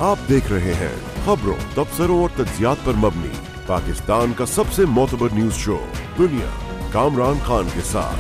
आप देख रहे हैं खबरों, तबसरों और तज्जियात पर मबनी पाकिस्तान का सबसे मोतबर न्यूज शो दुनिया, कामरान खान के साथ।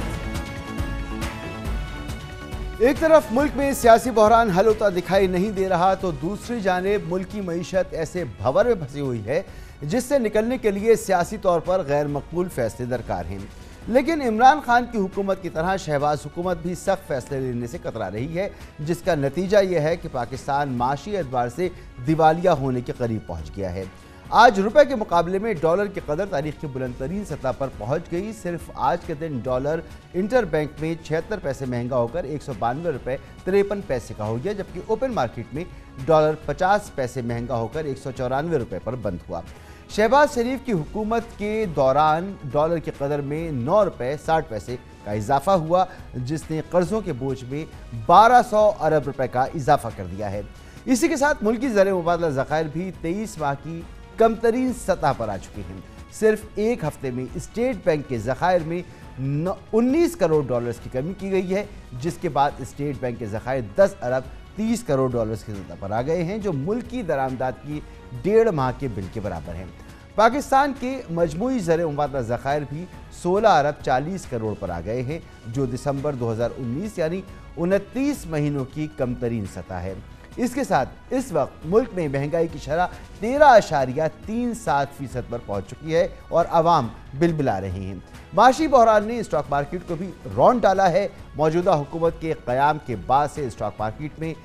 एक तरफ मुल्क में सियासी बहरान हल होता दिखाई नहीं दे रहा तो दूसरी जानिब मुल्क की मईशत ऐसे भंवर में फंसी हुई है जिससे निकलने के लिए सियासी तौर पर गैर मकबूल फैसले दरकार हैं। लेकिन इमरान खान की हुकूमत की तरह शहबाज हुकूमत भी सख्त फैसले लेने से कतरा रही है, जिसका नतीजा यह है कि पाकिस्तान माशी एतबार से दिवालिया होने के करीब पहुंच गया है। आज रुपए के मुकाबले में डॉलर की कदर तारीख की बुलंद तरीन सतह पर पहुंच गई। सिर्फ आज के दिन डॉलर इंटर बैंक में 76 पैसे महंगा होकर 192 रुपये 53 पैसे का हो गया, जबकि ओपन मार्केट में डॉलर 50 पैसे महंगा होकर 194 रुपये पर बंद हुआ। शहबाज शरीफ की हुकूमत के दौरान डॉलर की कदर में 9 रुपये 60 पैसे का इजाफा हुआ, जिसने कर्जों के बोझ में 1200 अरब रुपए का इजाफा कर दिया है। इसी के साथ मुल्की ज़र मुबादला ज़खायर भी 23 माह की कम तरीन सतह पर आ चुके हैं। सिर्फ एक हफ्ते में स्टेट बैंक के ज़खायर में 19 करोड़ डॉलर्स की कमी की गई है, जिसके बाद स्टेट बैंक के ज़खायर 10 अरब 30 करोड़ डॉलर्स की सतह पर आ गए हैं, जो मुल्क की दरामदाद की 1.5 माह के बिल के बराबर हैं। पाकिस्तान के मजमूई ज़र मुबादला ज़खायर भी 16 अरब 40 करोड़ पर आ गए हैं, जो दिसंबर 2019 यानी 29 महीनों की कम तरीन सतह है। इसके साथ इस वक्त मुल्क में महंगाई की शरह 13.37% पर पहुंच चुकी है और आवाम बिलबिला रहे हैं। माशी बहरान ने स्टॉक मार्केट को भी रौंद डाला है। मौजूदा हुकूमत के क़याम के बाद से स्टॉक मार्केट में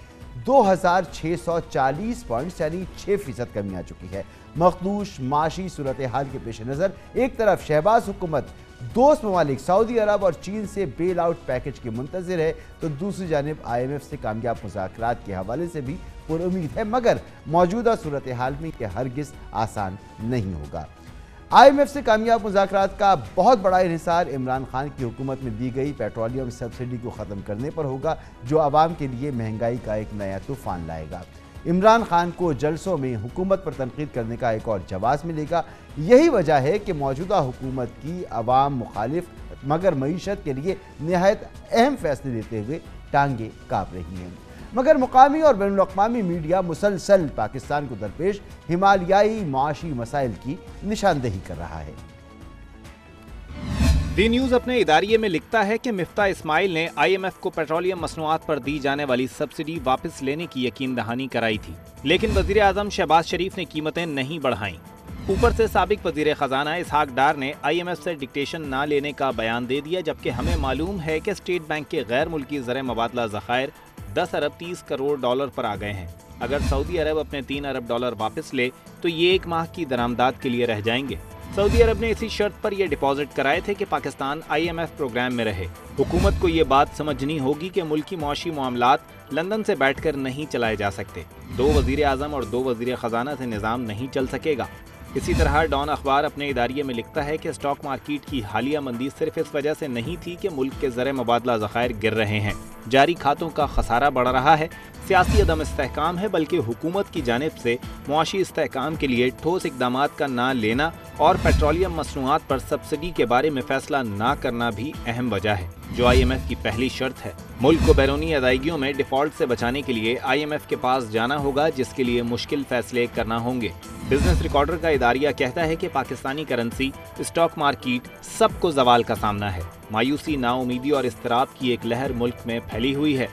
2640 पॉइंट्स यानी 6% कमी आ चुकी है। मखदूश माशी सूरत हाल के पेश नज़र एक तरफ शहबाज हुकूमत दोस्त ममालिक सऊदी अरब और चीन से बेल आउट पैकेज की मुंतज़िर है, तो दूसरी जानिब IMF से कामयाब मुज़ाकरात के हवाले से भी पुरुम्मीद है, मगर मौजूदा सूरत हाल में यह हरगिज़ आसान नहीं होगा। IMF से कामयाब मुज़ाकरात का बहुत बड़ा इन्हिसार इमरान खान की हुकूमत में दी गई पेट्रोलियम सब्सिडी को ख़त्म करने पर होगा, जो आवाम के लिए महंगाई का एक नया तूफ़ान लाएगा। इमरान खान को जलसों में हुकूमत पर तनकीद करने का एक और जवाब मिलेगा। यही वजह है कि मौजूदा हुकूमत की अवाम मुखालिफ मगर मईशत के लिए निहायत अहम फैसले लेते हुए टांगे काँप रही हैं। मगर मुकामी और बैनुल अक़वामी मीडिया मुसलसल पाकिस्तान को दरपेश हिमालयाई माशी मसाइल की निशानदेही कर रहा है। दी न्यूज़ अपने इदारिये में लिखता है कि मिफ्ता इस्माइल ने IMF को पेट्रोलियम मसनूआत पर दी जाने वाली सब्सिडी वापस लेने की यकीन दहानी कराई थी, लेकिन वज़ीर आज़म शहबाज शरीफ ने कीमतें नहीं बढ़ाईं। ऊपर से साबिक वज़ीर ख़जाना इसहाक डार ने IMF से डिक्टेशन ना लेने का बयान दे दिया, जबकि हमें मालूम है कि स्टेट बैंक के गैर मुल्की ज़र मुबादला ज़खायर 10 अरब 30 करोड़ डॉलर पर आ गए हैं। अगर सऊदी अरब अपने 3 अरब डॉलर वापस ले तो ये 1 माह की दरामदाद के लिए रह जाएंगे। सऊदी अरब ने इसी शर्त पर यह डिपॉजिट कराए थे कि पाकिस्तान IMF प्रोग्राम में रहे। हुकूमत को ये बात समझनी होगी कि मुल्की मुआशी मामलात लंदन से बैठकर नहीं चलाए जा सकते। 2 वज़ीर आज़म और 2 वज़ीर ख़जाना से निज़ाम नहीं चल सकेगा। इसी तरह डॉन अखबार अपने इदारिये में लिखता है कि स्टॉक मार्केट की हालिया मंदी सिर्फ इस वजह से नहीं थी कि मुल्क के ज़र मुबादला ज़खायर गिर रहे हैं, जारी खातों का खसारा बढ़ रहा है, सियासी अदम इस्तेहकाम है, बल्कि हुकूमत की जानिब से मुआशी इस्तेहकाम के लिए ठोस इक़दामात का ना लेना और पेट्रोलियम मसनूआत पर सब्सिडी के बारे में फैसला ना करना भी अहम वजह है, जो IMF की पहली शर्त है। मुल्क को बैरूनी अदायगियों में डिफ़ॉल्ट से बचाने के लिए IMF के पास जाना होगा, जिसके लिए मुश्किल फैसले करना होंगे। बिजनेस रिकॉर्डर का इदारिया कहता है कि पाकिस्तानी करेंसी, स्टॉक मार्केट सबको जवाल का सामना है। मायूसी, नाउमीदी और इस्तराब की एक लहर मुल्क में फैली हुई है।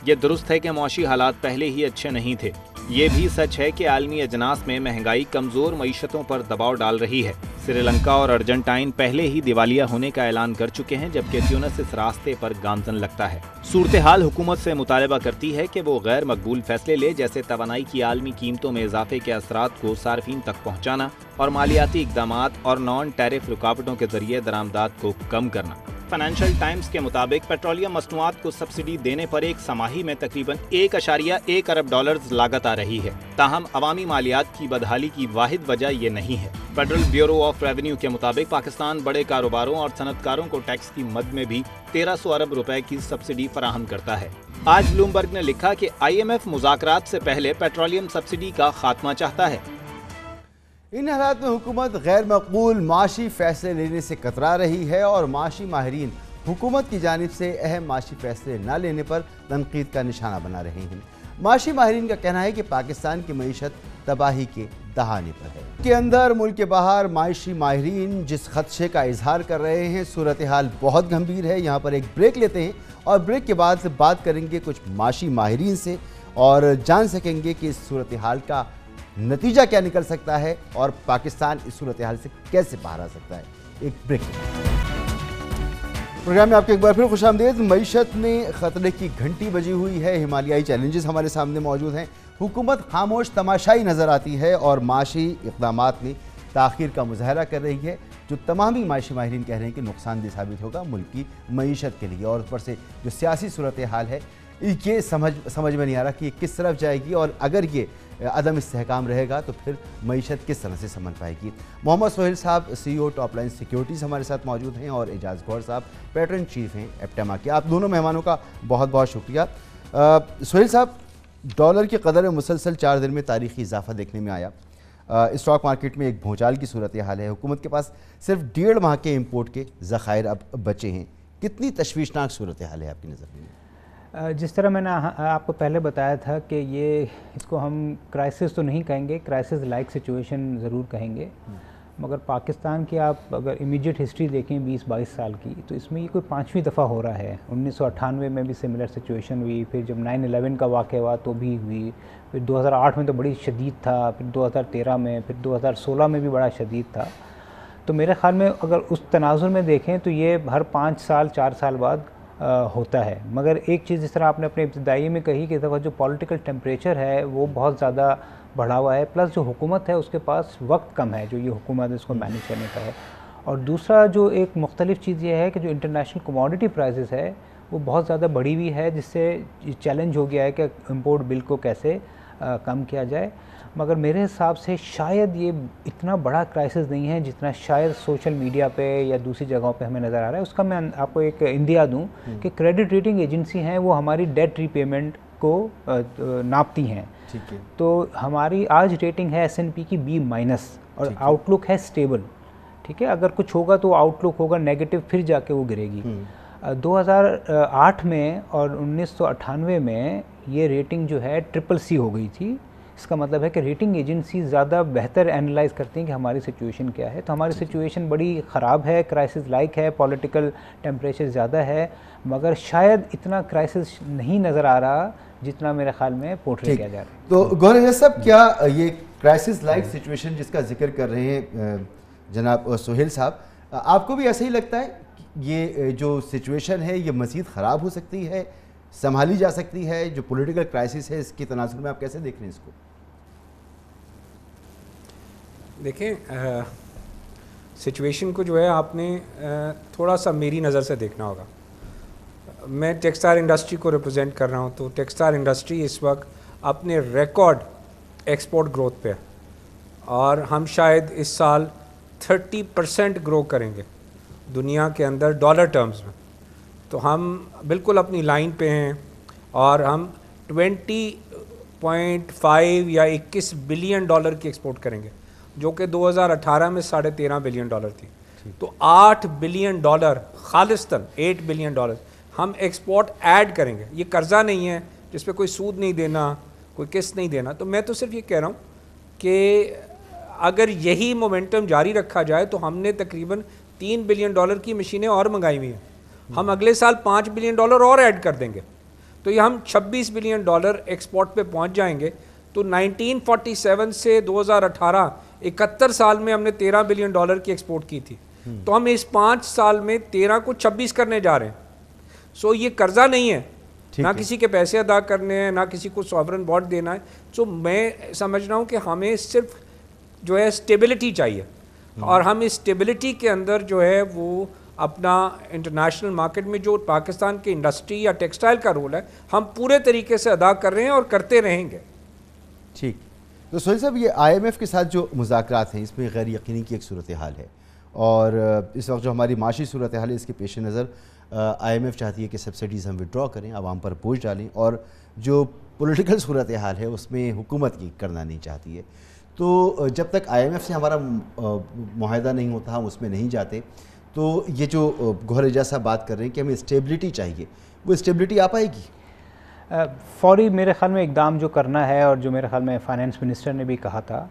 ये दुरुस्त है कि मौशी हालात पहले ही अच्छे नहीं थे। ये भी सच है कि आलमी अजनास में महंगाई कमज़ोर मईशतों पर दबाव डाल रही है। श्रीलंका और अर्जेंटाइन पहले ही दिवालिया होने का ऐलान कर चुके हैं, जबकि ट्यूनिस इस रास्ते पर गामजन लगता है। सूरत हाल हुकूमत से मुतालबा करती है कि वो गैर मकबूल फैसले ले, जैसे तवानाई की आलमी कीमतों में इजाफे के असरात को सार्फिन तक पहुँचाना और मालियाती इक़दामात और नॉन टैरिफ रुकावटों के जरिए दरामदाद को कम करना। फाइनेंशियल टाइम्स के मुताबिक पेट्रोलियम मसनूआत को सब्सिडी देने पर एक समाही में तकरीबन 1.1 अरब डॉलर्स लागत आ रही है। ताहम अवामी मालियात की बदहाली की वाहिद वजह ये नहीं है। फेडरल ब्यूरो ऑफ रेवेन्यू के मुताबिक पाकिस्तान बड़े कारोबारों और सनतकारों को टैक्स की मद में भी 1300 अरब रुपए की सब्सिडी फराहम करता है। आज ब्लूमबर्ग ने लिखा कि IMF मुज़ाकरात से पहले पेट्रोलियम सब्सिडी का खात्मा चाहता है। इन हालात में हुकूमत गैर मकबूल माशी फैसले लेने से कतरा रही है और माशी माहिरीन हुकूमत की जानिब से अहम माशी फैसले न लेने पर तनकीद का निशाना बना रहे हैं। माशी माहिरीन का कहना है कि पाकिस्तान की मईशत तबाही के दहाने पर है। के अंदर मुल्क के बाहर माशी माहिरीन जिस खदशे का इजहार कर रहे हैं, सूरत हाल बहुत गंभीर है। यहाँ पर एक ब्रेक लेते हैं और ब्रेक के बाद बात करेंगे कुछ माशी माहिरीन से और जान सकेंगे कि इस सूरत हाल का नतीजा क्या निकल सकता है और पाकिस्तान इस सूरत हाल से कैसे बाहर आ सकता है। एक ब्रेक। प्रोग्राम में आपके एक बार फिर खुशामदीद। मईशत में खतरे की घंटी बजी हुई है। हिमालयाई चैलेंजेस हमारे सामने मौजूद हैं। हुकूमत खामोश तमाशाई नज़र आती है और माशी इक़दामात में ताख़ीर का मुज़ाहरा कर रही है, जो तमामी माशी माहिरीन कह रहे हैं कि नुकसानदेह साबित होगा मुल्क की मईशत के लिए। और ऊपर से जो सियासी सूरत हाल है, ये समझ में नहीं आ रहा कि ये किस तरफ जाएगी और अगर ये अदम इस्तेहकाम रहेगा तो फिर मईशत किस तरह से संभल पाएगी। मोहम्मद सोहेल साहब CEO टॉप लाइन सिक्योरिटीज़ हमारे साथ मौजूद हैं और एजाज गौहर साहब पैटर्न चीफ हैं एप्टेमा के। आप दोनों मेहमानों का बहुत बहुत शुक्रिया। सोहेल साहब, डॉलर की कदर में मुसलसल 4 दिन में तारीखी इजाफा देखने में आया। स्टॉक मार्केट में एक भूचाल की सूरत हाल है। हुकूमत के पास सिर्फ 1.5 माह के इम्पोर्ट के ज़खायर अब बचे हैं। कितनी तशवीशनाक सूरत हाल है आपकी नज़र में? जिस तरह मैंने आपको पहले बताया था कि इसको हम क्राइसिस तो नहीं कहेंगे, क्राइसिस लाइक सिचुएशन ज़रूर कहेंगे। मगर पाकिस्तान की आप अगर इमीडिएट हिस्ट्री देखें 20-22 साल की, तो इसमें ये कोई 5वीं दफ़ा हो रहा है। 1998 में भी सिमिलर सिचुएशन हुई, फिर जब 9/11 का वाक़या हुआ तो भी हुई, फिर 2008 में तो बड़ी शदीद था, फिर 2013 में, फिर 2016 में भी बड़ा शदीद था। तो मेरे ख़्याल में अगर उस तनाजुर में देखें तो ये हर 5 साल 4 साल बाद होता है। मगर एक चीज़ जिस तरह आपने अपने इब्तिदाई में कही कि जो पॉलिटिकल टेम्परेचर है वो बहुत ज़्यादा बढ़ा हुआ है, प्लस जो हुकूमत है उसके पास वक्त कम है जो ये हुकूमत इसको मैनेज करने का है। और दूसरा जो एक मुख्तलिफ चीज़ ये है कि जो इंटरनेशनल कमोडिटी प्राइसेस है वो बहुत ज़्यादा बढ़ी हुई है, जिससे चैलेंज हो गया है कि इम्पोर्ट बिल को कैसे कम किया जाए। मगर मेरे हिसाब से शायद ये इतना बड़ा क्राइसिस नहीं है जितना शायद सोशल मीडिया पे या दूसरी जगहों पे हमें नज़र आ रहा है। उसका मैं आपको एक इंडिया दूं कि क्रेडिट रेटिंग एजेंसी हैं वो हमारी डेट रीपेमेंट को नापती हैं। ठीक है। तो हमारी आज रेटिंग है S&P की B- और आउटलुक है स्टेबल। ठीक है, अगर कुछ होगा तो आउटलुक होगा नेगेटिव, फिर जाके वो गिरेगी। 2008 में और 1998 में ये रेटिंग जो है CCC हो गई थी। इसका मतलब है कि रेटिंग एजेंसी ज़्यादा बेहतर एनालाइज करती हैं कि हमारी सिचुएशन क्या है। तो हमारी सिचुएशन बड़ी ख़राब है, क्राइसिस लाइक है, पॉलिटिकल टेम्परेचर ज़्यादा है, मगर शायद इतना क्राइसिस नहीं नज़र आ रहा जितना मेरे ख्याल में पोर्ट्रे किया जा रहा है। तो गौहर साहब, क्या ये क्राइसिस लाइक सिचुएशन जिसका जिक्र कर रहे हैं जनाब सोहेल साहब, आपको भी ऐसा ही लगता है ये जो सिचुएशन है ये मज़ीद ख़राब हो सकती है, संभाली जा सकती है? जो पॉलिटिकल क्राइसिस है इसके तनाजुर में आप कैसे देख रहे हैं इसको? देखें, सिचुएशन को जो है आपने थोड़ा सा मेरी नज़र से देखना होगा। मैं टेक्सटाइल इंडस्ट्री को रिप्रेजेंट कर रहा हूँ, तो टेक्सटाइल इंडस्ट्री इस वक्त अपने रिकॉर्ड एक्सपोर्ट ग्रोथ पे है और हम शायद इस साल 30% ग्रो करेंगे दुनिया के अंदर डॉलर टर्म्स में। तो हम बिल्कुल अपनी लाइन पे हैं और हम 20.5 या 21 बिलियन डॉलर की एक्सपोर्ट करेंगे, जो कि 2018 में $13.5 बिलियन थी। तो $8 बिलियन खालिस्तन, $8 बिलियन हम एक्सपोर्ट ऐड करेंगे। ये कर्जा नहीं है जिस पे कोई सूद नहीं देना, कोई किस्त नहीं देना। तो मैं तो सिर्फ ये कह रहा हूँ कि अगर यही मोमेंटम जारी रखा जाए तो हमने तकरीबन $3 बिलियन की मशीनें और मंगाई हुई हैं। हम अगले साल $5 बिलियन और ऐड कर देंगे, तो ये हम $26 बिलियन एक्सपोर्ट पे पहुंच जाएंगे। तो 1947 से 2018 71 साल में हमने $13 बिलियन की एक्सपोर्ट की थी। तो हम इस 5 साल में 13 को 26 करने जा रहे हैं। सो ये कर्जा नहीं है, ना किसी के पैसे अदा करने हैं, ना किसी को सॉवरन बॉन्ड देना है। सो मैं समझ रहा हूँ कि हमें सिर्फ जो है स्टेबिलिटी चाहिए और हम इस स्टेबिलिटी के अंदर जो है वो अपना इंटरनेशनल मार्केट में जो पाकिस्तान की इंडस्ट्री या टेक्सटाइल का रोल है हम पूरे तरीके से अदा कर रहे हैं और करते रहेंगे। ठीक। तो सोहेल साहब, ये IMF के साथ जो मुज़ाकरात हैं इसमें गैर यकीनी की एक सूरत हाल है और इस वक्त जो हमारी माशी सूरत हाल है इसके पेश नज़र IMF चाहती है कि सब्सिडीज़ हम विड्रॉ करें, आवाम पर बोझ डालें, और जो पॉलिटिकल सूरत हाल है उसमें हुकूमत की करना नहीं चाहती है। तो जब तक IMF से हमारा मुआहदा नहीं होता, हम उसमें नहीं जाते, تو یہ جو گوہر اعجاز صاحب بات کر رہے ہیں کہ ہمیں اسٹیبلٹی چاہیے، وہ اسٹیبلٹی آ پائے گی؟ فوری میرے خیال میں اقدام جو کرنا ہے، اور جو میرے خیال میں فائنانس منسٹر نے بھی کہا تھا،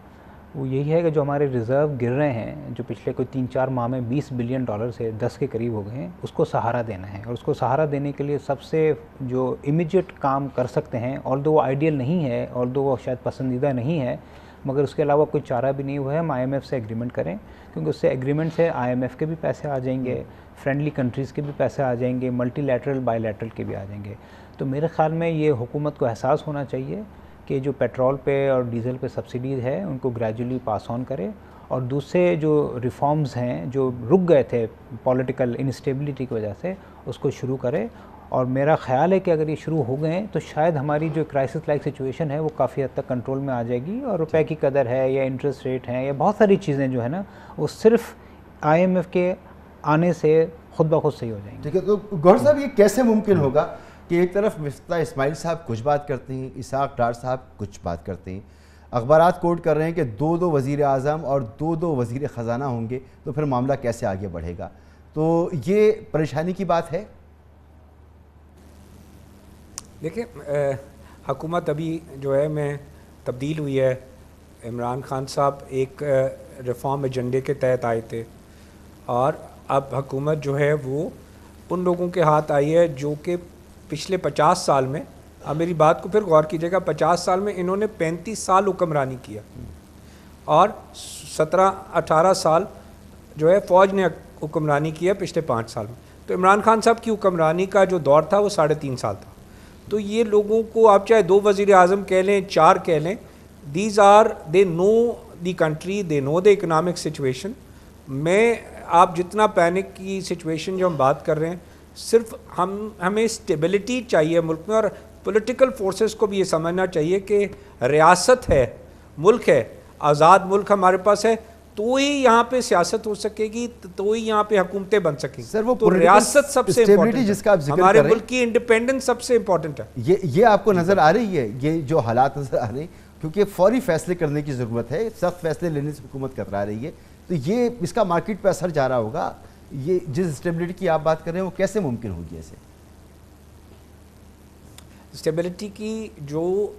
وہ یہی ہے کہ جو ہمارے ریزرو گر رہے ہیں، جو پچھلے کوئی 3-4 ماہ میں $20 بلین سے 10 کے قریب ہو گئے ہیں، اس کو سہارا دینا ہے. اور اس کو سہارا دینے کے لیے سب سے جو امیجیٹ کام کر سکتے ہیں، آلدو وہ آئیڈیل نہیں ہے، آلدو وہ شاید پسندیدہ نہیں ہے، مگر اس کے علاوہ کوئی چارہ بھی نہیں ہوا ہے، ہم IMF سے ایگریمنٹ کریں، کیونکہ اس سے ایگریمنٹ سے IMF کے بھی پیسے آ جائیں گے، فرینڈلی کنٹریز کے بھی پیسے آ جائیں گے، ملٹی لیٹرل بائی لیٹرل کے بھی آ جائیں گے. تو میرے خیال میں یہ حکومت کو احساس ہونا چاہیے کہ جو پیٹرول پہ اور ڈیزل پہ سبسڈیز ہے ان کو گریجولی پاس آن کرے، اور دوسرے جو ریفارمز ہیں جو رک گئے تھے پولیٹیکل انسٹیبلٹی کی وجہ سے، اس کو شروع کرے. اور میرا خیال ہے کہ اگر یہ شروع ہو گئے تو شاید ہماری جو کرائسس لائک سچویشن ہے وہ کافی حد تک کنٹرول میں آ جائے گی، اور روپے کی قدر ہے یا انٹرسٹ ریٹ ہیں یا بہت ساری چیزیں جو ہے نا، وہ صرف IMF کے آنے سے خود بخود صحیح ہو جائیں گے. ٹھیک ہے، تو گوہر صاحب یہ کیسے ممکن ہوگا کہ ایک طرف مفتاح اسماعیل صاحب کچھ بات کرتے ہیں، اسحاق ڈار صاحب کچھ بات کرتے ہیں، اخبارات کوٹ کر رہے ہیں کہ 2 وزیر اعظم اور 2 وزیر خزانہ ہوں گے، تو پھر معاملہ کیسے آگے بڑھے گا؟ تو یہ پریشانی کی بات ہے. دیکھیں، حکومت ابھی جو ہے میں تبدیل ہوئی ہے. عمران خان صاحب ایک ریفارم ایجنڈے کے تحت آئے تھے، اور اب حکومت جو ہے وہ ان لوگوں کے ہاتھ آئی ہے جو کہ پچھلے 50 سال میں، اب میری بات کو پھر غور کیجیے گا، 50 سال میں انہوں نے 35 سال حکمرانی کیا، اور 17-18 سال جو ہے فوج نے حکمرانی کیا پچھلے 5 سال میں. تو عمران خان صاحب کی حکمرانی کا جو دور تھا وہ 3.5 سال تھا. تو یہ لوگوں کو آپ چاہے 2 وزیر اعظم کہہ لیں، 4 کہہ لیں، they know the country, they know the economic situation. میں آپ جتنا پینک کی سچویشن جو ہم بات کر رہے ہیں، صرف ہمیں اسٹیبلٹی چاہیے ملک میں، اور پولیٹیکل فورسز کو بھی یہ سمجھنا چاہیے کہ ریاست ہے، ملک ہے، آزاد ملک ہمارے پاس ہے، تو ہی یہاں پہ سیاست ہو سکے گی، تو ہی یہاں پہ حکومتیں بن سکیں. سر وہ تو ریاست سب سے امپورٹنٹ جس کا آپ ذکر ہمارے کر رہے ہیں، ملک کی انڈیپینڈنس سب سے امپورٹنٹ ہے. یہ آپ کو نظر آ رہی ہے، یہ جو حالات نظر آ رہے ہیں، کیونکہ فوری فیصلے کرنے کی ضرورت ہے، سخت فیصلے لینے سے حکومت کترا رہی ہے، تو یہ اس کا مارکیٹ پہ اثر جا رہا ہوگا. یہ جس اسٹیبلٹی کی آپ بات کر رہے ہیں وہ کیسے ممکن ہوگی؟ ایسے اسٹیبلٹی کی جو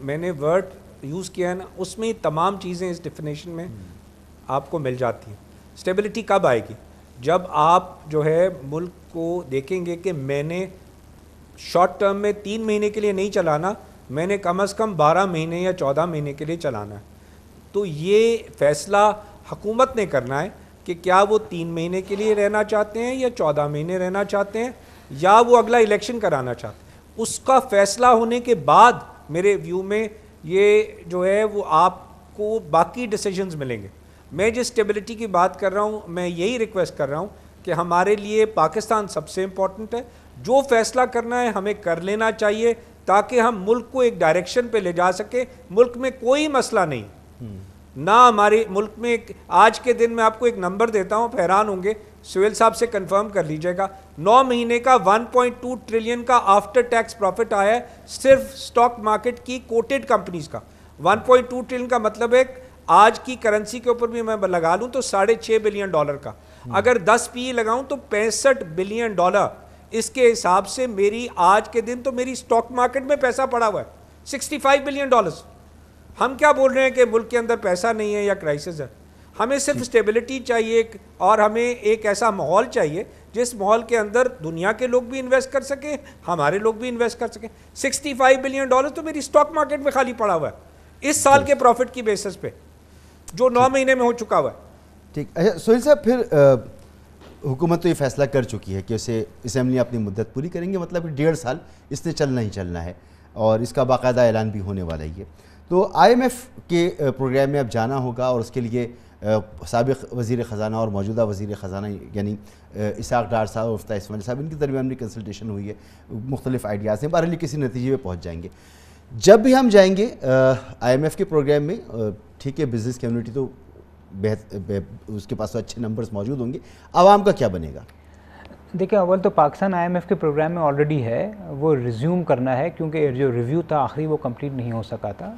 میں نے ورڈ یوز کیا ہے نا، اس میں تمام چیزیں اس ڈیفینیشن میں آپ کو مل جاتی ہیں. اسٹیبلٹی کب آئے گی؟ جب آپ جو ہے ملک کو دیکھیں گے کہ میں نے شارٹ ٹرم میں 3 مہینے کے لیے نہیں چلانا، میں نے کم از کم 12 مہینے یا 14 مہینے کے لیے چلانا ہے. تو یہ فیصلہ حکومت نے کرنا ہے کہ کیا وہ 3 مہینے کے لیے رہنا چاہتے ہیں یا 14 مہینے رہنا چاہتے ہیں، یا وہ اگلا الیکشن کرانا چاہتے ہیں. اس کا فیصلہ ہونے کے بعد میرے ویو میں یہ جو ہے وہ آپ کو باقی ڈیسیجنز ملیں گے. میں جس اسٹیبلٹی کی بات کر رہا ہوں، میں یہی ریکویسٹ کر رہا ہوں کہ ہمارے لیے پاکستان سب سے امپورٹنٹ ہے. جو فیصلہ کرنا ہے ہمیں کر لینا چاہیے، تاکہ ہم ملک کو ایک ڈائریکشن پہ لے جا سکیں. ملک میں کوئی مسئلہ نہیں، نہ ہمارے ملک میں آج کے دن میں آپ کو ایک نمبر دیتا ہوں، حیران ہوں گے، سہیل صاحب سے کنفرم کر لیجئے گا. 9 مہینے کا 1.2 ٹریلین کا آفٹر ٹیکس پروفٹ آیا ہے صرف سٹاک مارکیٹ کی کوٹڈ کمپنیز کا. 1.2 ٹریلین کا مطلب ہے آج کی کرنسی کے اوپر بھی میں لگا لوں تو $6.5 بلین کا. اگر 10 PE لگاؤں تو $65 بلین. اس کے حساب سے میری آج کے دن تو میری سٹاک مارکیٹ میں پیسہ پڑا ہوا ہے $65 بلین. ہم کیا بول رہے ہیں کہ ملک کے اندر پیسہ نہیں ہے یا کرائسس ہے؟ ہمیں صرف اسٹیبلٹی چاہیے، اور ہمیں ایک ایسا ماحول چاہیے جس ماحول کے اندر دنیا کے لوگ بھی انویسٹ کر سکیں، ہمارے لوگ بھی انویسٹ کر سکیں. $65 بلین تو میری سٹاک مارکیٹ میں خالی پڑا ہوا ہے اس سال کے پروفٹ کی بیسس پہ، جو 9 مہینے میں ہو چکا ہوا ہے. ٹھیک. اچھا سہیل صاحب، پھر حکومت تو یہ فیصلہ کر چکی ہے کہ اسے اسمبلی اپنی مدت پوری کریں گے، مطلب 1.5 سال اس نے چلنا ہی چلنا ہے، اور اس کا باقاعدہ اعلان بھی ہونے والا ہی ہے. تو IMF کے پروگرام میں اب جانا ہوگا، اور اس کے لیے سابق وزیر خزانہ اور موجودہ وزیر خزانہ یعنی اسحاق ڈار صاحب اور مفتاح اسماعیل صاحب، ان کے درمیان بھی کنسلٹیشن ہوئی ہے، مختلف آئیڈیاز ہیں، بہرحال کسی نتیجے پہ پہنچ جائیں گے. جب بھی ہم جائیں گے IMF کے پروگرام میں، ٹھیک ہے بزنس کمیونٹی تو اس کے پاس تو اچھے نمبرز موجود ہوں گے، عوام کا کیا بنے گا؟ دیکھیں، اول تو پاکستان IMF کے پروگرام میں آلریڈی ہے، وہ ریزیوم کرنا ہے، کیونکہ جو ریویو تھا آخری وہ کمپلیٹ نہیں ہو سکا تھا.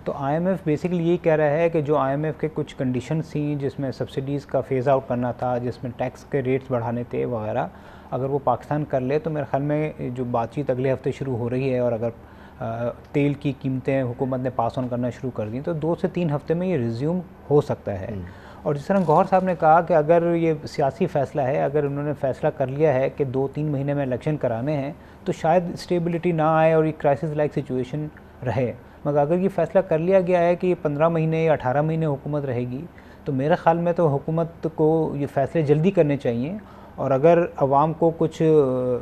تو IMF بیسکلی یہی کہہ رہا ہے کہ جو IMF کے کچھ کنڈیشنز تھیں جس میں سبسڈیز کا فیز آؤٹ کرنا تھا, جس میں ٹیکس کے ریٹس بڑھانے تھے وغیرہ, اگر وہ پاکستان کر لے تو میرے خیال میں جو بات چیت اگلے ہفتے شروع ہو رہی ہے, اور اگر تیل کی قیمتیں حکومت نے پاس آن کرنا شروع کر دیں تو 2 سے 3 ہفتے میں یہ ریزیوم ہو سکتا ہے. اور جس طرح گوہر صاحب نے کہا کہ اگر یہ سیاسی فیصلہ ہے, اگر انہوں نے فیصلہ کر لیا ہے کہ 2-3 مہینے میں الیکشن کرانے ہیں تو شاید اسٹیبلٹی نہ آئے اور یہ کرائسس لائک سچویشن رہے. مگر اگر یہ فیصلہ کر لیا گیا ہے کہ یہ 15 مہینے یا 18 مہینے حکومت رہے گی تو میرے خیال میں تو حکومت کو یہ فیصلے جلدی کرنے چاہیے. اور اگر عوام کو کچھ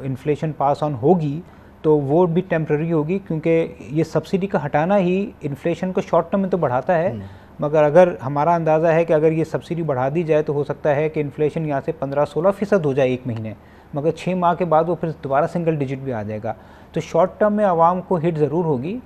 انفلیشن پاس آن ہوگی تو وہ بھی ٹیمپرری ہوگی, کیونکہ یہ سبسڈی کا ہٹانا ہی انفلیشن کو شارٹ ٹرم میں تو بڑھاتا ہے, مگر اگر ہمارا اندازہ ہے کہ اگر یہ سبسڈی بڑھا دی جائے تو ہو سکتا ہے کہ انفلیشن یہاں سے 15-16% ہو جائے ایک مہینے, مگر 6 ماہ کے بعد وہ پھر دوبارہ سنگل ڈیجٹ بھی آ جائے گا. تو شارٹ ٹرم میں عوام کو ہٹ ضرور ہوگی,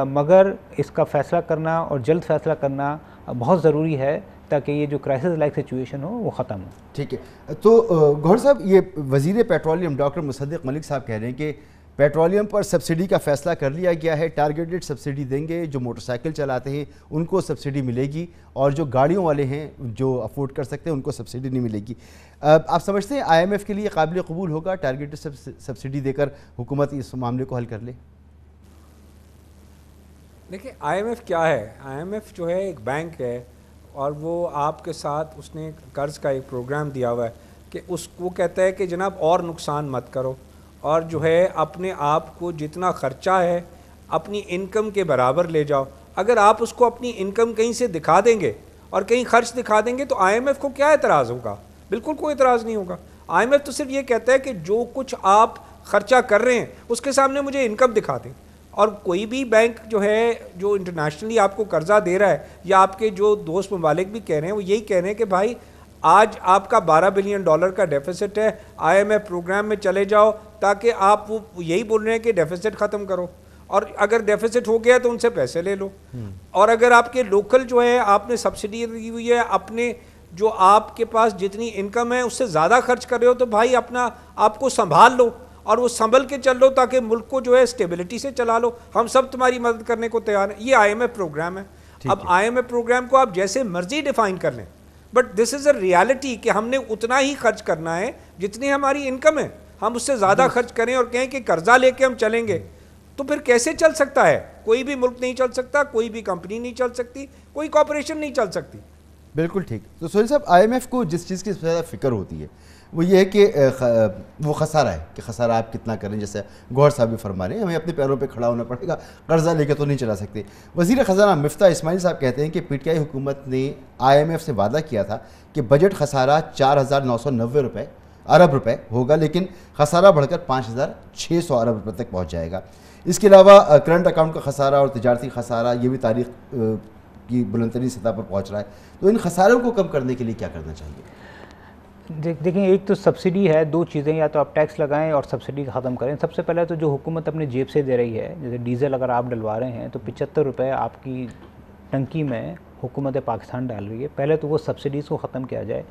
مگر اس کا فیصلہ کرنا اور جلد فیصلہ کرنا بہت ضروری ہے تاکہ یہ جو کرائسس لائک سچویشن ہو وہ ختم ہو. ٹھیک ہے. تو گوہر صاحب, یہ وزیر پیٹرولیم ڈاکٹر مصدق ملک صاحب کہہ رہے ہیں کہ پیٹرولیم پر سبسڈی کا فیصلہ کر لیا گیا ہے, ٹارگیٹڈ سبسڈی دیں گے, جو موٹر سائیکل چلاتے ہیں ان کو سبسڈی ملے گی, اور جو گاڑیوں والے ہیں جو افورڈ کر سکتے ہیں ان کو سبسڈی نہیں ملے گی. آپ سمجھتے ہیں IMF کے لیے قابل قبول ہوگا ٹارگیٹڈ سبسڈی دے کر حکومت اس معاملے کو حل کر لے؟ دیکھیں IMF کیا ہے, IMF جو ہے ایک بینک ہے, اور وہ آپ کے ساتھ اس نے قرض کا ایک پروگرام دیا ہوا ہے کہ اس کو کہتا ہے کہ جناب اور نقصان مت کرو, اور جو ہے اپنے آپ کو جتنا خرچہ ہے اپنی انکم کے برابر لے جاؤ. اگر آپ اس کو اپنی انکم کہیں سے دکھا دیں گے اور کہیں خرچ دکھا دیں گے تو IMF کو کیا اعتراض ہوگا؟ بالکل کوئی اعتراض نہیں ہوگا. IMF تو صرف یہ کہتا ہے کہ جو کچھ آپ خرچہ کر رہے ہیں اس کے سامنے مجھے انکم دکھا دیں. اور کوئی بھی بینک جو ہے جو انٹرنیشنلی آپ کو قرضہ دے رہا ہے, یا آپ کے جو دوست ممالک بھی کہہ رہے ہیں, وہ یہی کہہ رہے ہیں کہ بھائی آج آپ کا $12 بلین کا ڈیفیسٹ ہے, IMF پروگرام میں چلے جاؤ تاکہ آپ وہ یہی بول رہے ہیں کہ ڈیفیسٹ ختم کرو, اور اگر ڈیفیسٹ ہو گیا تو ان سے پیسے لے لو. اور اگر آپ کے لوکل جو ہے آپ نے سبسڈی دی ہوئی ہے, اپنے جو آپ کے پاس جتنی انکم ہے اس سے زیادہ خرچ کر رہے ہو, تو بھائی اپنا آپ کو سنبھال لو اور وہ سنبھل کے چل لو تاکہ ملک کو جو ہے اسٹیبلٹی سے چلا لو. ہم سب تمہاری مدد کرنے کو تیار ہیں. یہ IMF پروگرام ہے. اب IMF پروگرام کو آپ جیسے مرضی ڈیفائن کر لیں, but this is a reality کہ ہم نے اتنا ہی خرچ کرنا ہے جتنی ہماری انکم ہے. ہم اس سے زیادہ خرچ کریں اور کہیں کہ قرضہ لے کے ہم چلیں گے تو پھر کیسے چل سکتا ہے؟ کوئی بھی ملک نہیں چل سکتا, کوئی بھی کمپنی نہیں چل سکتی, کوئی کارپوریشن نہیں چل سکتی. بالکل ٹھیک. تو سہیل صاحب, IMF کو جس چیز کی زیادہ فکر ہوتی ہے وہ یہ ہے کہ وہ خسارہ ہے, کہ خسارہ آپ کتنا کریں. جیسے گوہر صاحب بھی فرما رہے ہیں ہمیں اپنے پیروں پہ کھڑا ہونا پڑے گا, قرضہ لے کے تو نہیں چلا سکتے. وزیر خزانہ مفتاح اسماعیل صاحب کہتے ہیں کہ PTI حکومت نے IMF سے وعدہ کیا تھا کہ بجٹ خسارہ 4,990 ارب روپے ہوگا, لیکن خسارہ بڑھ کر 5,600 ارب روپے تک پہنچ جائے گا. اس کے علاوہ کرنٹ اکاؤنٹ کا خسارہ اور تجارتی خسارہ یہ بھی تاریخ کی بلند ترین سطح پر پہنچ رہا ہے. تو ان خساروں کو کم کرنے کے لیے کیا کرنا چاہیے؟ دیکھیں, ایک تو سبسڈی ہے, 2 چیزیں, یا تو آپ ٹیکس لگائیں اور سبسڈی ختم کریں. سب سے پہلے تو جو حکومت اپنے جیب سے دے رہی ہے, جیسے ڈیزل اگر آپ ڈلوا رہے ہیں تو 75 روپے آپ کی ٹنکی میں حکومت پاکستان ڈال رہی ہے, پہلے تو وہ سبسڈیز کو ختم کیا جائے.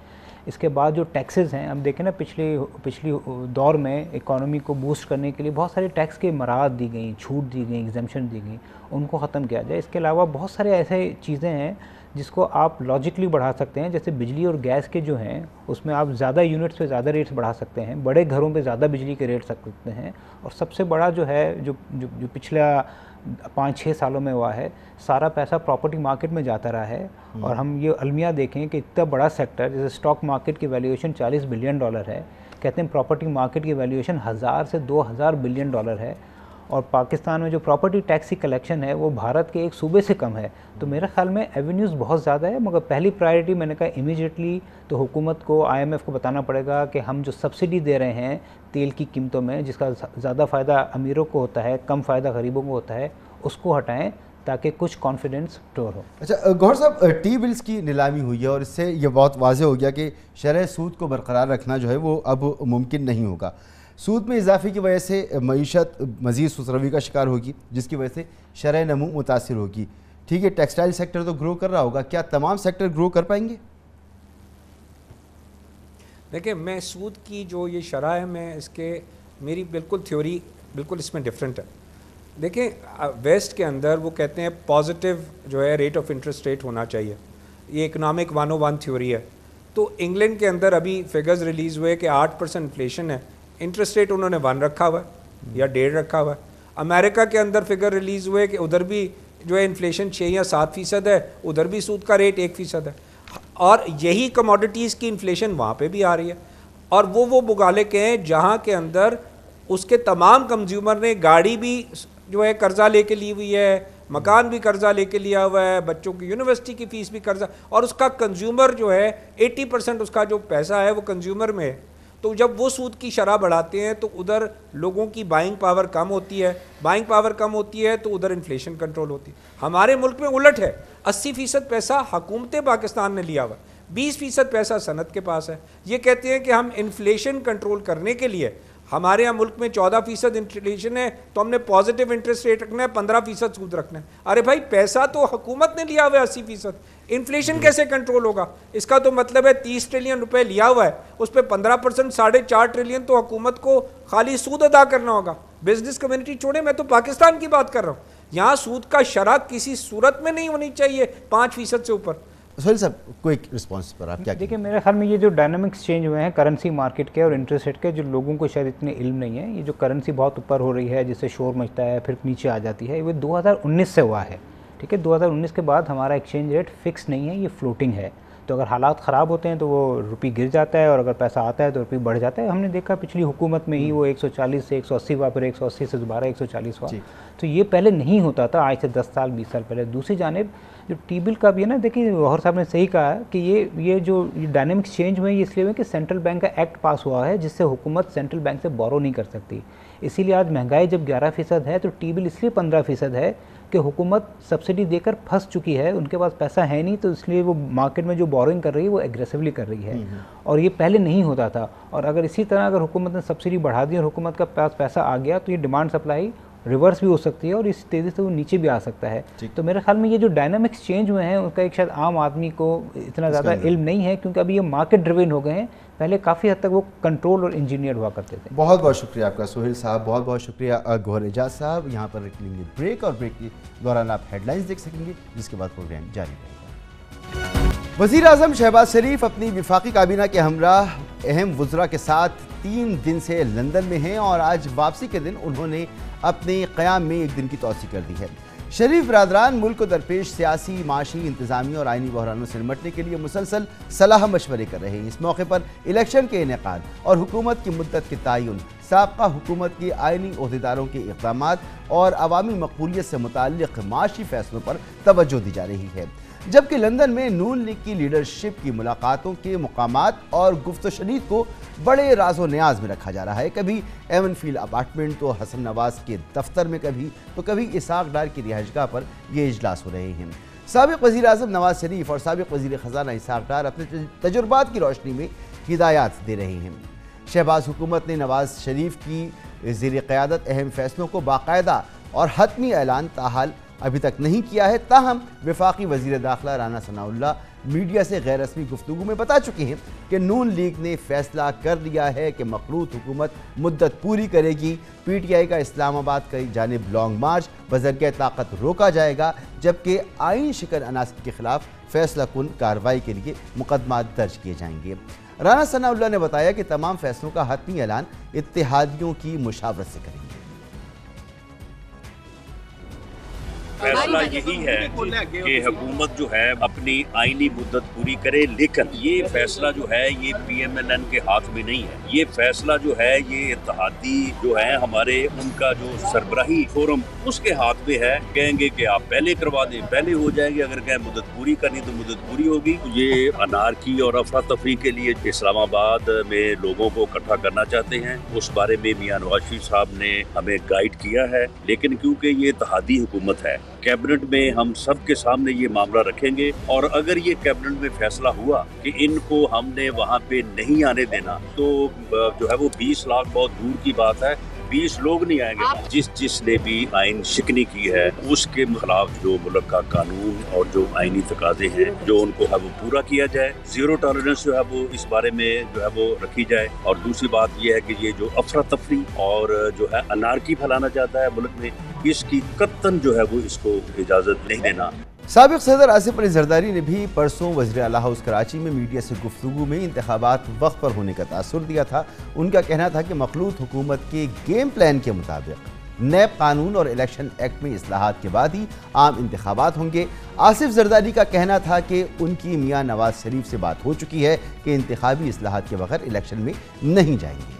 اس کے بعد جو ٹیکسز ہیں, ہم دیکھیں نا پچھلی دور میں اکانومی کو بوسٹ کرنے کے لیے بہت سارے ٹیکس کے مراحت دی گئیں, چھوٹ دی گئیں, ایگزمپشن دی گئیں, ان کو ختم کیا جائے. اس کے علاوہ بہت سارے ایسے چیزیں ہیں جس کو آپ لاجکلی بڑھا سکتے ہیں, جیسے بجلی اور گیس کے جو ہیں اس میں آپ زیادہ یونٹس پہ زیادہ ریٹس بڑھا سکتے ہیں, بڑے گھروں پہ زیادہ بجلی کے ریٹ سکتے ہیں. اور سب سے بڑا جو ہے جو پچھلا 5-6 سالوں میں ہوا ہے, سارا پیسہ پراپرٹی مارکیٹ میں جاتا رہا ہے. اور ہم یہ المیہ دیکھیں کہ اتنا بڑا سیکٹر جیسے اسٹاک مارکیٹ کی ویلیویشن $40 بلین ہے, کہتے ہیں پراپرٹی مارکیٹ کی ویلیویشن 1000 سے 2000 بلین ڈالر ہے. اور پاکستان میں جو پراپرٹی ٹیکس کی کلیکشن ہے وہ بھارت کے ایک صوبے سے کم ہے. تو میرے خیال میں ایونیوز بہت زیادہ ہے, مگر پہلی پرائرٹی میں نے کہا امیجیٹلی تو حکومت کو IMF کو بتانا پڑے گا کہ ہم جو سبسڈی دے رہے ہیں تیل کی قیمتوں میں, جس کا زیادہ فائدہ امیروں کو ہوتا ہے, کم فائدہ غریبوں کو ہوتا ہے, اس کو ہٹائیں تاکہ کچھ کانفیڈنس ٹور ہو. اچھا گوہر صاحب, ٹی بلز کی نیلامی ہوئی ہے اور اس سے یہ بہت واضح ہو گیا کہ شرح سود کو برقرار رکھنا جو ہے وہ اب ممکن نہیں ہوگا. سود میں اضافے کی وجہ سے معیشت مزید سسروی کا شکار ہوگی, جس کی وجہ سے شرح نمو متاثر ہوگی. ٹھیک ہے, ٹیکسٹائل سیکٹر تو گرو کر رہا ہوگا, کیا تمام سیکٹر گرو کر پائیں گے؟ دیکھیں, میں سود کی جو یہ شرح ہے, میں اس کے میری بالکل تھیوری بالکل اس میں ڈیفرنٹ ہے. دیکھیں ویسٹ کے اندر وہ کہتے ہیں پازیٹیو جو ہے ریٹ آف انٹرسٹ ریٹ ہونا چاہیے، یہ اکنامک 101 تھیوری ہے. تو انگلینڈ کے اندر ابھی فگرز ریلیز ہوئے کہ 8% انفلیشن ہے، انٹرسٹ ریٹ انہوں نے 1 رکھا ہوا ہے یا 1.5 رکھا ہوا ہے. امریکہ کے اندر فگر ریلیز ہوئے کہ ادھر بھی جو ہے انفلیشن 6 یا 7% ہے، ادھر بھی سود کا ریٹ 1% ہے. اور یہی کموڈیٹیز کی انفلیشن وہاں پہ بھی آ رہی ہے. اور وہ ممالک ہیں جہاں کے اندر اس کے تمام کنزیومر نے گاڑی بھی جو ہے قرضہ لے کے لی ہوئی ہے، مکان بھی قرضہ لے کے لیا ہوا ہے، بچوں کی یونیورسٹی کی فیس بھی قرضہ، اور اس کا کنزیومر جو ہے 80% اس کا جو پیسہ ہے وہ کنزیومر میں ہے. تو جب وہ سود کی شرح بڑھاتے ہیں تو ادھر لوگوں کی بائنگ پاور کم ہوتی ہے، بائنگ پاور کم ہوتی ہے تو ادھر انفلیشن کنٹرول ہوتی ہے. ہمارے ملک میں الٹ ہے، 80% پیسہ حکومت پاکستان نے لیا ہوا، 20% پیسہ صنعت کے پاس ہے. یہ کہتے ہیں کہ ہم انفلیشن کنٹرول کرنے کے لیے، ہمارے یہاں ملک میں 14% انفلیشن ہے تو ہم نے پازیٹیو انٹرسٹ ریٹ رکھنا ہے، 15% سود رکھنا ہے. ارے بھائی پیسہ تو حکومت نے لیا ہوا ہے 80%، انفلیشن کیسے کنٹرول ہوگا؟ اس کا تو مطلب ہے 30 ٹریلین روپے لیا ہوا ہے، اس پہ 15% 4.5 ٹریلین تو حکومت کو خالی سود ادا کرنا ہوگا. بزنس کمیونٹی چھوڑے، میں تو پاکستان کی بات کر رہا ہوں. یہاں سود کا شرح کسی صورت میں نہیں ہونی چاہیے 5% سے اوپر. سہیل صاحب کوئک رسپانس پر آپ کیا دیکھیں، میرے خیال میں یہ جو ڈائنامکس چینج ہوئے ہیں کرنسی مارکیٹ کے اور انٹرسٹ ریٹ کے، جو لوگوں کو شاید اتنے علم نہیں ہے، یہ جو کرنسی بہت اوپر ہو رہی ہے جس سے شور مچتا ہے پھر نیچے آ جاتی ہے، وہ 2019 سے ہوا ہے. ٹھیک ہے، 2019 کے بعد ہمارا ایکسچینج ریٹ فکس نہیں ہے، یہ فلوٹنگ ہے. تو اگر حالات خراب ہوتے ہیں تو وہ روپی گر جاتا ہے، اور اگر پیسہ آتا ہے تو روپی بڑھ جاتا ہے. ہم نے دیکھا پچھلی حکومت میں ہی وہ 140 سے 180 ہوا، پھر 180 سے دوبارہ 140 ہوا. تو یہ پہلے نہیں ہوتا تھا، آج سے 10 سال 20 سال پہلے. دوسری جانب جو ٹی بل کا بھی ہے نا، دیکھیے گوہر صاحب نے صحیح کہا کہ یہ جو ڈائنامکس چینج ہوئے ہیں، یہ اس لیے ہوئے کہ سینٹرل بینک کا ایکٹ پاس ہوا ہے جس سے حکومت سینٹرل بینک سے بورو نہیں کر سکتی. اسی لیے آج مہنگائی جب 11% ہے تو ٹی بل اس لیے 15% ہے کہ حکومت سبسڈی دے کر پھنس چکی ہے، ان کے پاس پیسہ ہے نہیں، تو اس لیے وہ مارکیٹ میں جو بورنگ کر رہی ہے وہ ایگریسولی کر رہی ہے. اور یہ پہلے نہیں ہوتا تھا. اور اگر اسی طرح اگر حکومت نے سبسڈی بڑھا دی اور حکومت کا پاس پیسہ آ گیا تو یہ ڈیمانڈ سپلائی ریورس بھی ہو سکتی ہے اور اس تیزی سے وہ نیچے بھی آ سکتا ہے. تو میرے خیال میں یہ جو ڈائنامکس چینج ہوئے ہیں ان کا ایک شاید عام آدمی کو اتنا زیادہ علم نہیں ہے، کیونکہ ابھی یہ مارکیٹ ڈریون ہو گئے ہیں. پہلے کافی حد تک وہ کنٹرول اور انجینئر ہوا کرتے تھے. بہت بہت شکریہ آپ کا سہیل صاحب، بہت بہت شکریہ گوہر اعجاز صاحب. یہاں پر رکھ لیں گے بریک، اور بریک کے دوران آپ ہیڈ لائنز دیکھ سکیں گے، جس کے بعد پروگرام جاری رہے گا. وزیر اعظم شہباز شریف اپنی وفاقی کابینہ کے ہمراہ اہم وزراء کے ساتھ 3 دن سے لندن میں ہیں، اور آج واپسی کے دن انہوں نے اپنے قیام میں 1 دن کی توسیع کر دی ہے. شریف برادران ملک کو درپیش سیاسی، معاشی، انتظامی اور آئینی بحرانوں سے نمٹنے کے لیے مسلسل صلاح مشورے کر رہے ہیں. اس موقع پر الیکشن کے انعقاد اور حکومت کی مدت کے تعین، سابقہ حکومت کے آئینی عہدیداروں کے اقدامات اور عوامی مقبولیت سے متعلق معاشی فیصلوں پر توجہ دی جا رہی ہے. جبکہ لندن میں نون لیگ کی لیڈرشپ کی ملاقاتوں کے مقامات اور گفت و شنید کو بڑے راز و نیاز میں رکھا جا رہا ہے. کبھی ایون فیلڈ اپارٹمنٹ تو حسن نواز کے دفتر میں، کبھی اسحاق ڈار کی رہائش گاہ پر یہ اجلاس ہو رہے ہیں. سابق وزیر اعظم نواز شریف اور سابق وزیر خزانہ اسحاق ڈار اپنے تجربات کی روشنی میں ہدایات دے رہے ہیں. شہباز حکومت نے نواز شریف کی زیر قیادت اہم فیصلوں کو باقاعدہ اور حتمی اعلان تاحال ابھی تک نہیں کیا ہے. تاہم وفاقی وزیر داخلہ رانا ثناء اللہ میڈیا سے غیر رسمی گفتگو میں بتا چکے ہیں کہ نون لیگ نے فیصلہ کر لیا ہے کہ مخلوط حکومت مدت پوری کرے گی. پی ٹی آئی کا اسلام آباد کی جانب لانگ مارچ بذریعہ طاقت روکا جائے گا، جبکہ آئین شکن عناصر کے خلاف فیصلہ کن کارروائی کے لیے مقدمات درج کیے جائیں گے. رانا ثناء اللہ نے بتایا کہ تمام فیصلوں کا حتمی اعلان اتحادیوں کی مشاورت سے کریں گے. فیصلہ یہی ہے کہ حکومت جو ہے اپنی آئینی مدت پوری کرے، لیکن یہ فیصلہ جو ہے یہ پی ایم ایل این کے ہاتھ میں نہیں ہے. یہ فیصلہ جو ہے یہ اتحادی جو ہے ہمارے ان کا جو سربراہی فورم اس کے ہاتھ میں ہے. کہیں گے کہ آپ پہلے کروا دیں، پہلے ہو جائیں گے. اگر کہیں مدت پوری کرنی تو مدت پوری ہوگی. یہ انارکی اور افراتفری کے لیے اسلام آباد میں لوگوں کو اکٹھا کرنا چاہتے ہیں، اس بارے میں میاں نواز شریف صاحب نے ہمیں گائیڈ کیا ہے. لیکن کیونکہ یہ اتحادی حکومت ہے، کیبنٹ میں ہم سب کے سامنے یہ معاملہ رکھیں گے، اور اگر یہ کیبنٹ میں فیصلہ ہوا کہ ان کو ہم نے وہاں پہ نہیں آنے دینا تو جو ہے وہ 20 لاکھ بہت دور کی بات ہے. 20 लोग नहीं आएंगे। जिस ने भी आइन शिकनी की है उसके खिलाफ जो मुल्क का कानून और जो आइनी तकाजे हैं जो उनको है वो पूरा किया जाए। जीरो टॉलरेंस जो है वो इस बारे में जो है वो रखी जाए। और दूसरी बात ये है कि ये जो अफरा तफरी और जो है अनारकी फैलाना चाहता है मुल्क में, इसकी कत्तन जो है वो इसको इजाजत नहीं देना। साबिक सदर आसिफ अली जरदारी ने भी परसों वज़ीर आला हाउस कराची में मीडिया से गुफ्तगू में इंतखाबात वक्त पर होने का तासुर दिया था। उनका कहना था कि मखलूत हुकूमत के गेम प्लान के मुताबिक नैब कानून और इलेक्शन एक्ट में इस्लाहात के बाद ही आम इंतखाबात होंगे। आसिफ जरदारी का कहना था कि उनकी मियां नवाज शरीफ से बात हो चुकी है कि इंतखाबी इस्लाहात के बगैर इलेक्शन में नहीं जाएंगे।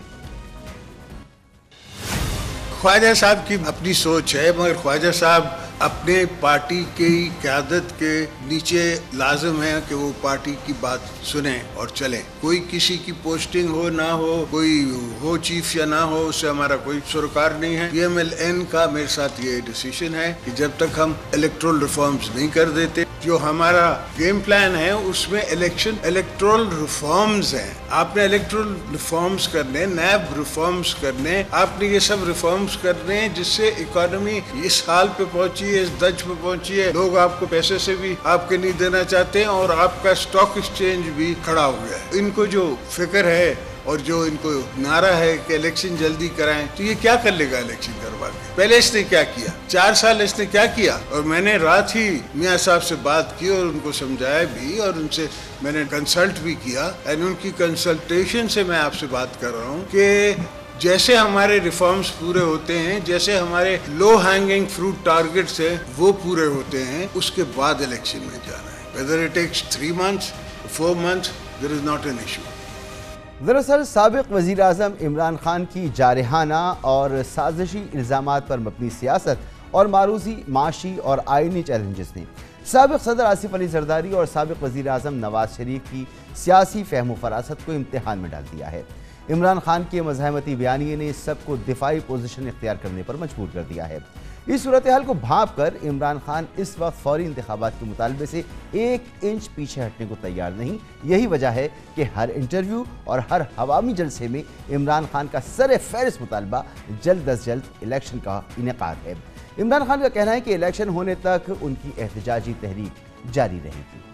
ख्वाजा साहब की अपनी सोच है, मगर ख्वाजा साहब अपने पार्टी की क़यादत के नीचे लाजिम है कि वो पार्टी की बात सुने और चले। कोई किसी की पोस्टिंग हो ना हो, कोई हो चीफ या ना हो, उससे हमारा कोई सरोकार नहीं है। PMLN का मेरे साथ ये डिसीजन है कि जब तक हम इलेक्ट्रल रिफॉर्म्स नहीं कर देते, जो हमारा गेम प्लान है उसमें इलेक्ट्रल रिफॉर्म्स हैं। आपने इलेक्ट्रल रिफॉर्म्स करने, नैब रिफॉर्म्स करने, आपने ये सब रिफॉर्म्स करने जिससे इकोनॉमी इस हाल पे पहुंची है, इस दर्ज पे पहुंची है। लोग आपको पैसे से भी आपके नहीं देना चाहते हैं और आपका स्टॉक एक्सचेंज भी खड़ा हो गया है। इनको जो फिक्र है और जो इनको नारा है कि इलेक्शन जल्दी कराएं, तो ये क्या कर लेगा इलेक्शन करवा के? पहले इसने क्या किया? 4 साल इसने क्या किया? और मैंने रात ही मियां साहब से बात की और उनको समझाया भी और उनसे मैंने कंसल्ट भी किया। और उनकी कंसल्टेशन से मैं आपसे बात कर रहा हूँ कि जैसे हमारे रिफॉर्म्स पूरे होते हैं, जैसे हमारे लो हैंगिंग फ्रूट टारगेट्स हैं वो पूरे होते हैं, उसके बाद इलेक्शन में जाना है। Whether it takes 3 months, 4 months, there is not an issue. दरअसल साबिक वज़ीर आज़म इमरान खान की जारहाना और साजिशी इल्ज़ामात पर मबनी सियासत और मारूजी माशी और आइनी चैलेंजेस ने साबिक सदर आसिफ अली जरदारी और साबिक वज़ीर आज़म नवाज शरीफ की सियासी फहम फरासत को इम्तिहान में डाल दिया है। इमरान खान के मज़ाहमती बयानिए ने सबको दिफाई पोजीशन इख्तियार करने पर मजबूर कर दिया है। इस सूरत हाल को भांप कर इमरान खान इस वक्त फौरी इंतखाबात के मुतालबे से 1 इंच पीछे हटने को तैयार नहीं। यही वजह है कि हर इंटरव्यू और हर हवामी जलसे में इमरान खान का सर फहरिस्त मुतालबा जल्द अज जल्द इलेक्शन का इनेकाद है। इमरान खान का कहना है कि इलेक्शन होने तक उनकी एहतजाजी तहरीक जारी रहेगी।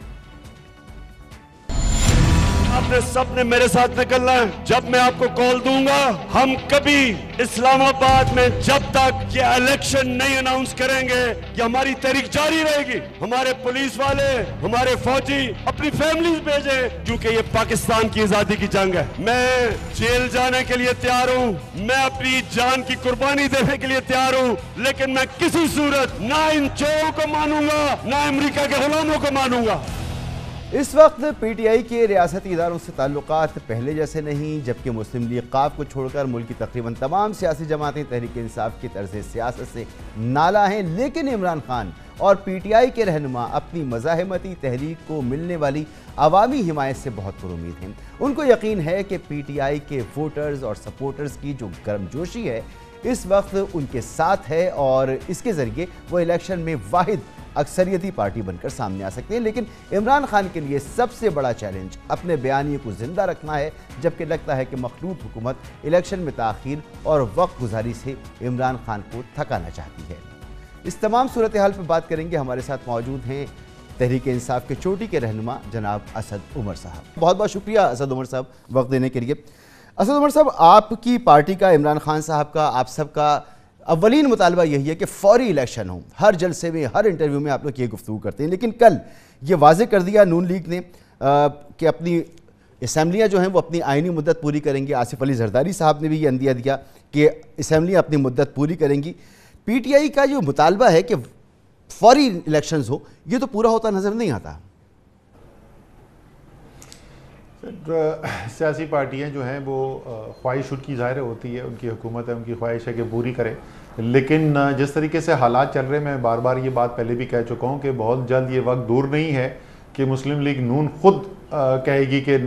आपने सबने मेरे साथ निकलना है। जब मैं आपको कॉल दूंगा, हम कभी इस्लामाबाद में जब तक ये इलेक्शन नहीं अनाउंस करेंगे, ये हमारी तहरीक जारी रहेगी। हमारे पुलिस वाले, हमारे फौजी अपनी फैमिलीज भेजे, क्योंकि ये पाकिस्तान की आजादी की जंग है। मैं जेल जाने के लिए तैयार हूँ, मैं अपनी जान की कुर्बानी देने के लिए तैयार हूँ, लेकिन मैं किसी सूरत ना इन चोरों को मानूंगा, ना अमेरिका के गुलामों को मानूंगा। इस वक्त PTI के रियासती इदारों से ताल्लुकात पहले जैसे नहीं, जबकि मुस्लिम लीग काफ को छोड़कर मुल्क की तकरीबन तमाम सियासी जमातें तहरीक इंसाफ की तर्ज सियासत से नाला हैं। लेकिन इमरान खान और PTI के रहनुमा अपनी मज़ाहमती तहरीक को मिलने वाली अवामी हिमायत से बहुत पुरुमीद हैं। उनको यकीन है कि PTI के वोटर्स और सपोर्टर्स की जो गर्मजोशी है इस वक्त उनके साथ है और इसके ज़रिए वो इलेक्शन में वाहिद अक्सरियती पार्टी बनकर सामने आ सकते हैं। लेकिन इमरान खान के लिए सबसे बड़ा चैलेंज अपने बयानिए को जिंदा रखना है, जबकि लगता है कि मखलूत हुकूमत इलेक्शन में ताख़ीर और वक्त गुजारी से इमरान खान को थकाना चाहती है। इस तमाम सूरत हाल पर बात करेंगे। हमारे साथ मौजूद हैं तहरीक इंसाफ के चोटी के रहनुमा जनाब असद उमर साहब। बहुत बहुत शुक्रिया असद उमर साहब वक्त देने के लिए। असद उमर साहब, आपकी पार्टी का, इमरान खान साहब का, आप सबका अव्वलीन मुतालबा यही है कि फौरी इलेक्शन हो। हर जलसे में, हर इंटरव्यू में आप लोग ये गुफ्तगू करते हैं, लेकिन कल ये वाज़ेह कर दिया नून लीग ने कि अपनी असम्बलियाँ जो हैं वो अपनी आइनी मुद्दत पूरी करेंगी। आसिफ अली जरदारी साहब ने भी ये अंदिया दिया कि असम्बलियाँ अपनी मुद्दत पूरी करेंगी। PTI का जो मुतालबा है कि फौरी इलेक्शंस हो, ये तो पूरा होता नज़र नहीं आता। सियासी पार्टियां जो हैं वो ख्वाहिश उनकी ज़ाहिर होती है, उनकी हुकूमत है, उनकी ख्वाहिश है कि पूरी करें। लेकिन जिस तरीके से हालात चल रहे हैं, मैं बार बार ये बात पहले भी कह चुका हूँ कि बहुत जल्द ये वक्त दूर नहीं है कि मुस्लिम लीग नून खुद कहेगी कि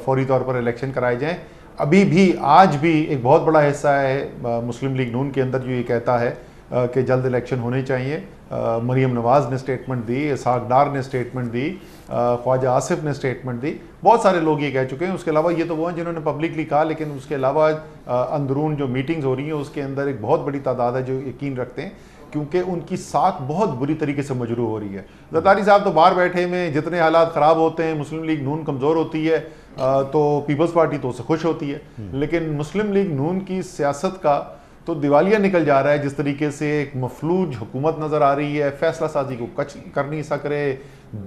फौरी तौर पर इलेक्शन कराए जाएँ। अभी भी, आज भी एक बहुत बड़ा हिस्सा है मुस्लिम लीग नून के अंदर जो ये कहता है کہ جلد الیکشن ہونے چاہیے. مریم نواز نے اسٹیٹمنٹ دی, اسحاق ڈار نے اسٹیٹمنٹ دی, خواجہ آصف نے اسٹیٹمنٹ دی, بہت سارے لوگ یہ کہہ چکے ہیں. اس کے علاوہ یہ تو وہ ہیں جنہوں نے پبلکلی کہا, لیکن اس کے علاوہ اندرون جو میٹنگز ہو رہی ہیں اس کے اندر ایک بہت بڑی تعداد ہے جو یقین رکھتے ہیں, کیونکہ ان کی ساکھ بہت بری طریقے سے مجروح ہو رہی ہے. زرداری صاحب تو باہر بیٹھے میں, جتنے حالات خراب ہوتے ہیں, مسلم لیگ نون کمزور ہوتی ہے تو پیپلز پارٹی تو اس سے خوش ہوتی ہے, لیکن مسلم لیگ نون کی سیاست کا تو دیوالیہ نکل جا رہا ہے. جس طریقے سے ایک مفلوج حکومت نظر آ رہی ہے, فیصلہ سازی کو کر نہیں سک رہے,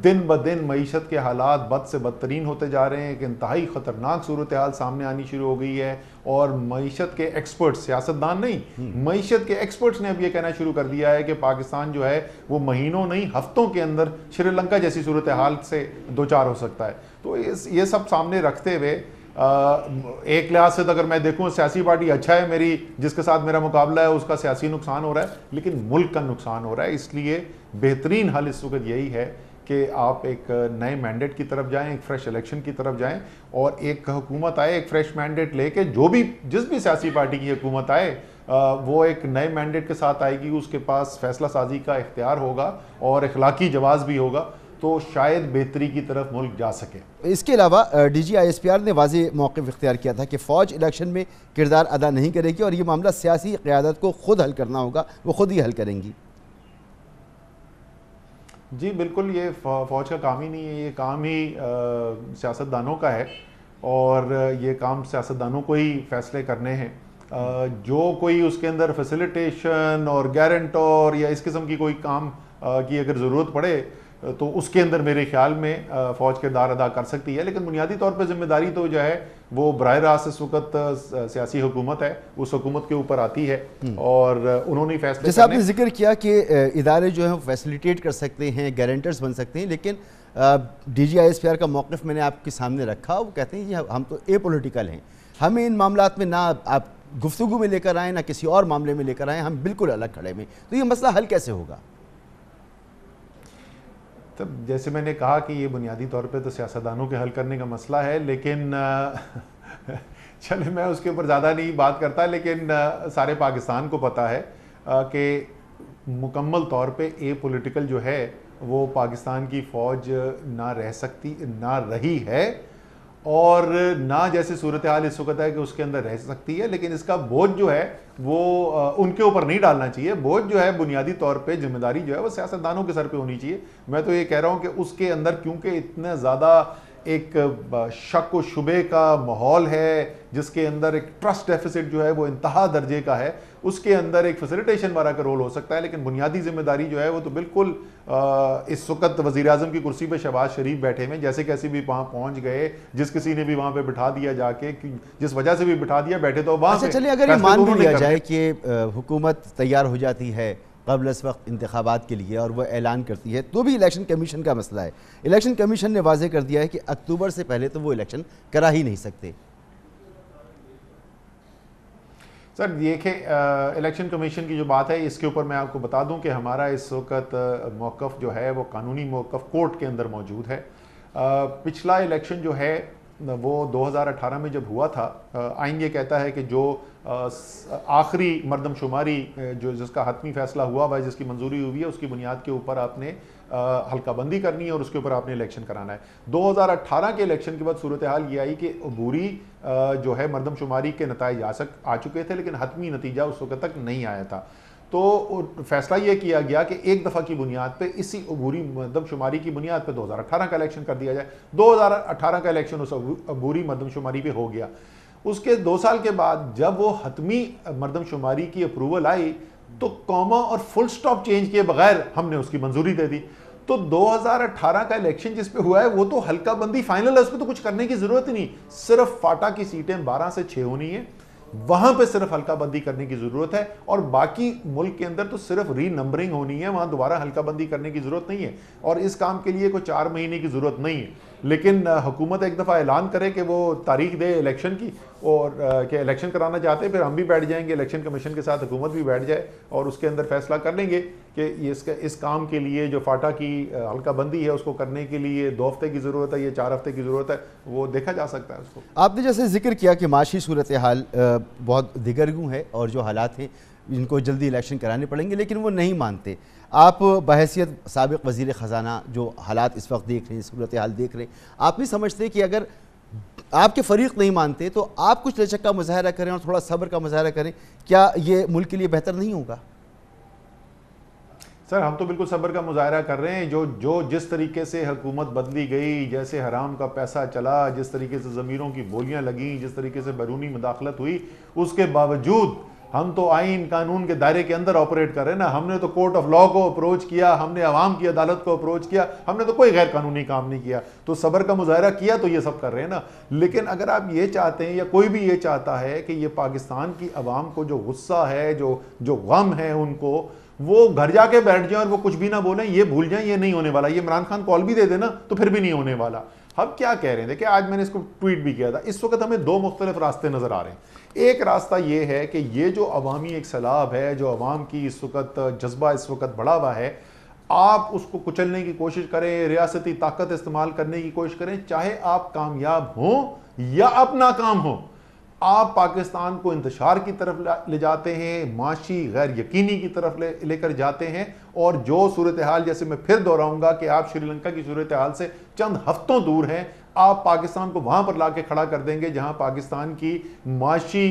دن بدن معیشت کے حالات بد سے بدترین ہوتے جا رہے ہیں, ایک انتہائی خطرناک صورتحال سامنے آنی شروع ہو گئی ہے. اور معیشت کے ایکسپرٹس, سیاستدان نہیں, معیشت کے ایکسپرٹس نے اب یہ کہنا شروع کر دیا ہے کہ پاکستان جو ہے وہ مہینوں نہیں ہفتوں کے اندر شری لنکا جیسی صورتحال سے دوچار ہو سکتا ہے. تو یہ سب سامنے رکھتے ہوئے ایک لحاظ سے اگر میں دیکھوں سیاسی پارٹی اچھا ہے, میری جس کے ساتھ میرا مقابلہ ہے اس کا سیاسی نقصان ہو رہا ہے, لیکن ملک کا نقصان ہو رہا ہے. اس لیے بہترین حل اس وقت یہی ہے کہ آپ ایک نئے مینڈیٹ کی طرف جائیں, ایک فریش الیکشن کی طرف جائیں, اور ایک حکومت آئے ایک فریش مینڈیٹ لے کے, جو بھی جس بھی سیاسی پارٹی کی حکومت آئے وہ ایک نئے مینڈیٹ کے ساتھ آئے گی, اس کے پاس فیصلہ سازی کا اختیار ہوگا اور اخلاقی جواز بھی ہوگا, تو شاید بہتری کی طرف ملک جا سکے. اس کے علاوہ D G I S P R نے واضح موقف اختیار کیا تھا کہ فوج الیکشن میں کردار ادا نہیں کرے گی اور یہ معاملہ سیاسی قیادت کو خود حل کرنا ہوگا, وہ خود ہی حل کریں گی. جی بالکل, یہ فوج کا کام ہی نہیں ہے, یہ کام ہی سیاستدانوں کا ہے, اور یہ کام سیاستدانوں کو ہی فیصلے کرنے ہیں. جو کوئی اس کے اندر فیسیلیٹیشن اور گارنٹور یا اس قسم کی کوئی کام کی اگر ضرورت پڑے تو اس کے اندر میرے خیال میں فوج کردار ادا کر سکتی ہے, لیکن بنیادی طور پہ ذمہ داری تو جو ہے وہ براہ راست اس وقت سیاسی حکومت ہے, اس حکومت کے اوپر آتی ہے, اور انہوں نے فیصلے جیسے آپ نے ذکر کیا کہ ادارے جو ہیں وہ فیسیلیٹیٹ کر سکتے ہیں, گارنٹرز بن سکتے ہیں, لیکن D G I S P R کا موقف میں نے آپ کے سامنے رکھا, وہ کہتے ہیں کہ ہم تو اے پولیٹیکل ہیں, ہمیں ان معاملات میں نہ آپ گفتگو میں لے کر آئیں نہ کسی اور معاملے میں لے کر آئیں, ہم بالکل الگ کھڑے میں. تو یہ مسئلہ حل کیسے ہوگا؟ تب جیسے میں نے کہا کہ یہ بنیادی طور پہ تو سیاستدانوں کے حل کرنے کا مسئلہ ہے, لیکن چلے میں اس کے اوپر زیادہ نہیں بات کرتا, لیکن سارے پاکستان کو پتہ ہے کہ مکمل طور پہ اے پولیٹیکل جو ہے وہ پاکستان کی فوج نہ رہ سکتی, نہ رہی ہے, اور نہ جیسے صورتحال اس وقت ہے کہ اس کے اندر رہ سکتی ہے. لیکن اس کا بوجھ جو ہے وہ ان کے اوپر نہیں ڈالنا چاہیے, بوجھ جو ہے بنیادی طور پہ ذمہ داری جو ہے وہ سیاستدانوں کے سر پہ ہونی چاہیے. میں تو یہ کہہ رہا ہوں کہ اس کے اندر کیونکہ اتنا زیادہ ایک شک و شبے کا ماحول ہے, جس کے اندر ایک ٹرسٹ ڈیفیسٹ جو ہے وہ انتہا درجے کا ہے, اس کے اندر ایک فیسیلیٹیشن والا کا رول ہو سکتا ہے, لیکن بنیادی ذمہ داری جو ہے وہ تو بالکل اس وقت وزیر اعظم کی کرسی پہ شہباز شریف بیٹھے ہوئے, جیسے کیسے بھی وہاں پہنچ گئے, جس کسی نے بھی وہاں پہ بٹھا دیا جا کے, جس وجہ سے بھی بٹھا دیا, بیٹھے تو وہاں پہ. چلیے اگر یہ مان بھی لیا جائے کہ حکومت تیار ہو جاتی ہے قبل اس وقت انتخابات کے لیے اور وہ اعلان کرتی ہے, تو بھی الیکشن کمیشن کا مسئلہ ہے. الیکشن کمیشن نے واضح کر دیا ہے کہ اکتوبر سے پہلے تو وہ الیکشن کرا ہی نہیں سکتے. سر دیکھیں, الیکشن کمیشن کی جو بات ہے اس کے اوپر میں آپ کو بتا دوں کہ ہمارا اس وقت موقف جو ہے وہ قانونی موقف کورٹ کے اندر موجود ہے. پچھلا الیکشن جو ہے وہ 2018 میں جب ہوا تھا, آئین یہ کہتا ہے کہ جو آخری مردم شماری جو جس کا حتمی فیصلہ ہوا ہے, جس کی منظوری ہوئی ہے, اس کی بنیاد کے اوپر آپ نے حلقہ بندی کرنی ہے اور اس کے اوپر آپ نے الیکشن کرانا ہے. 2018 کے الیکشن کے بعد صورتحال یہ آئی کہ عبوری جو ہے مردم شماری کے نتائج آ چکے تھے, لیکن حتمی نتیجہ اس وقت تک نہیں آیا تھا. تو فیصلہ یہ کیا گیا کہ ایک دفعہ کی بنیاد پہ, اسی عبوری مردم شماری کی بنیاد پہ 2018 کا الیکشن کر دیا جائے. 2018 کا الیکشن اس عبوری مردم شماری پہ ہو گیا. اس کے 2 سال کے بعد جب وہ حتمی مردم شماری کی اپروول آئی تو کوما اور فل سٹاپ چینج کیے بغیر ہم نے اس کی منظوری دے دی. تو 2018 کا الیکشن جس پہ ہوا ہے وہ تو حلقہ بندی فائنل ہے, اس پہ تو کچھ کرنے کی ضرورت ہی نہیں. صرف فاٹا کی سیٹیں 12 سے 6 ہونی ہیں, وہاں پہ صرف حلقہ بندی کرنے کی ضرورت ہے, اور باقی ملک کے اندر تو صرف ری نمبرنگ ہونی ہے, وہاں دوبارہ حلقہ بندی کرنے کی ضرورت نہیں ہے. اور اس کام کے لیے کوئی 4 مہینے کی ضرورت نہیں ہے. لیکن حکومت ایک دفعہ اعلان کرے کہ وہ تاریخ دے الیکشن کی, اور کہ الیکشن کرانا چاہتے ہیں, پھر ہم بھی بیٹھ جائیں گے, الیکشن کمیشن کے ساتھ حکومت بھی بیٹھ جائے اور اس کے اندر فیصلہ کر لیں گے کہ اس کام کے لیے جو فاٹا کی حلقہ بندی ہے اس کو کرنے کے لیے 2 ہفتے کی ضرورت ہے یا 4 ہفتے کی ضرورت ہے, وہ دیکھا جا سکتا ہے اس کو. آپ نے جیسے ذکر کیا کہ معاشی صورتحال بہت دگرگوں ہے اور جو حالات ہیں ان کو جلدی الیکشن کرانے پڑیں گے، لیکن وہ نہیں مانتے۔ آپ بحیثیت سابق وزیر خزانہ جو حالات اس وقت دیکھ رہے ہیں، صورتحال دیکھ رہے ہیں، آپ نہیں سمجھتے کہ اگر آپ کے فریق نہیں مانتے تو آپ کچھ لچک کا مظاہرہ کریں اور تھوڑا صبر کا مظاہرہ کریں، کیا یہ ملک کے لیے بہتر نہیں ہوگا؟ سر ہم تو بالکل صبر کا مظاہرہ کر رہے ہیں۔ جو جس طریقے سے حکومت بدلی گئی، جیسے حرام کا پیسہ چلا، جس طریقے سے ضمیروں کی بولیاں لگیں، جس طریقے سے بیرونی مداخلت ہوئی، اس کے باوجود ہم تو آئین قانون کے دائرے کے اندر آپریٹ کر رہے ہیں نا۔ ہم نے تو کورٹ آف لا کو اپروچ کیا، ہم نے عوام کی عدالت کو اپروچ کیا، ہم نے تو کوئی غیر قانونی کام نہیں کیا۔ تو صبر کا مظاہرہ کیا تو یہ سب کر رہے ہیں نا۔ لیکن اگر آپ یہ چاہتے ہیں یا کوئی بھی یہ چاہتا ہے کہ یہ پاکستان کی عوام کو جو غصہ ہے، جو غم ہے ان کو، وہ گھر جا کے بیٹھ جائیں اور وہ کچھ بھی نہ بولیں، یہ بھول جائیں، یہ نہیں ہونے والا۔ یہ عمران خان کال بھی دے دینا تو پھر بھی نہیں ہونے والا۔ ہم کیا کہہ رہے ہیں؟ دیکھیں آج میں نے اس کو ٹویٹ بھی کیا تھا، اس وقت ہمیں دو مختلف راستے نظر آ رہے ہیں۔ ایک راستہ یہ ہے کہ یہ جو عوامی ایک سیلاب ہے، جو عوام کی اس وقت جذبہ اس وقت بڑھا ہوا ہے، آپ اس کو کچلنے کی کوشش کریں، ریاستی طاقت استعمال کرنے کی کوشش کریں، چاہے آپ کامیاب ہوں یا آپ ناکام ہوں۔ آپ پاکستان کو انتشار کی طرف لے جاتے ہیں، معاشی غیر یقینی کی طرف لے کر جاتے ہیں، اور جو صورتحال، جیسے میں پھر دہراؤں گا کہ آپ شری لنکا کی صورتحال سے چند ہفتوں دور ہیں، آپ پاکستان کو وہاں پر لا کے کھڑا کر دیں گے جہاں پاکستان کی معاشی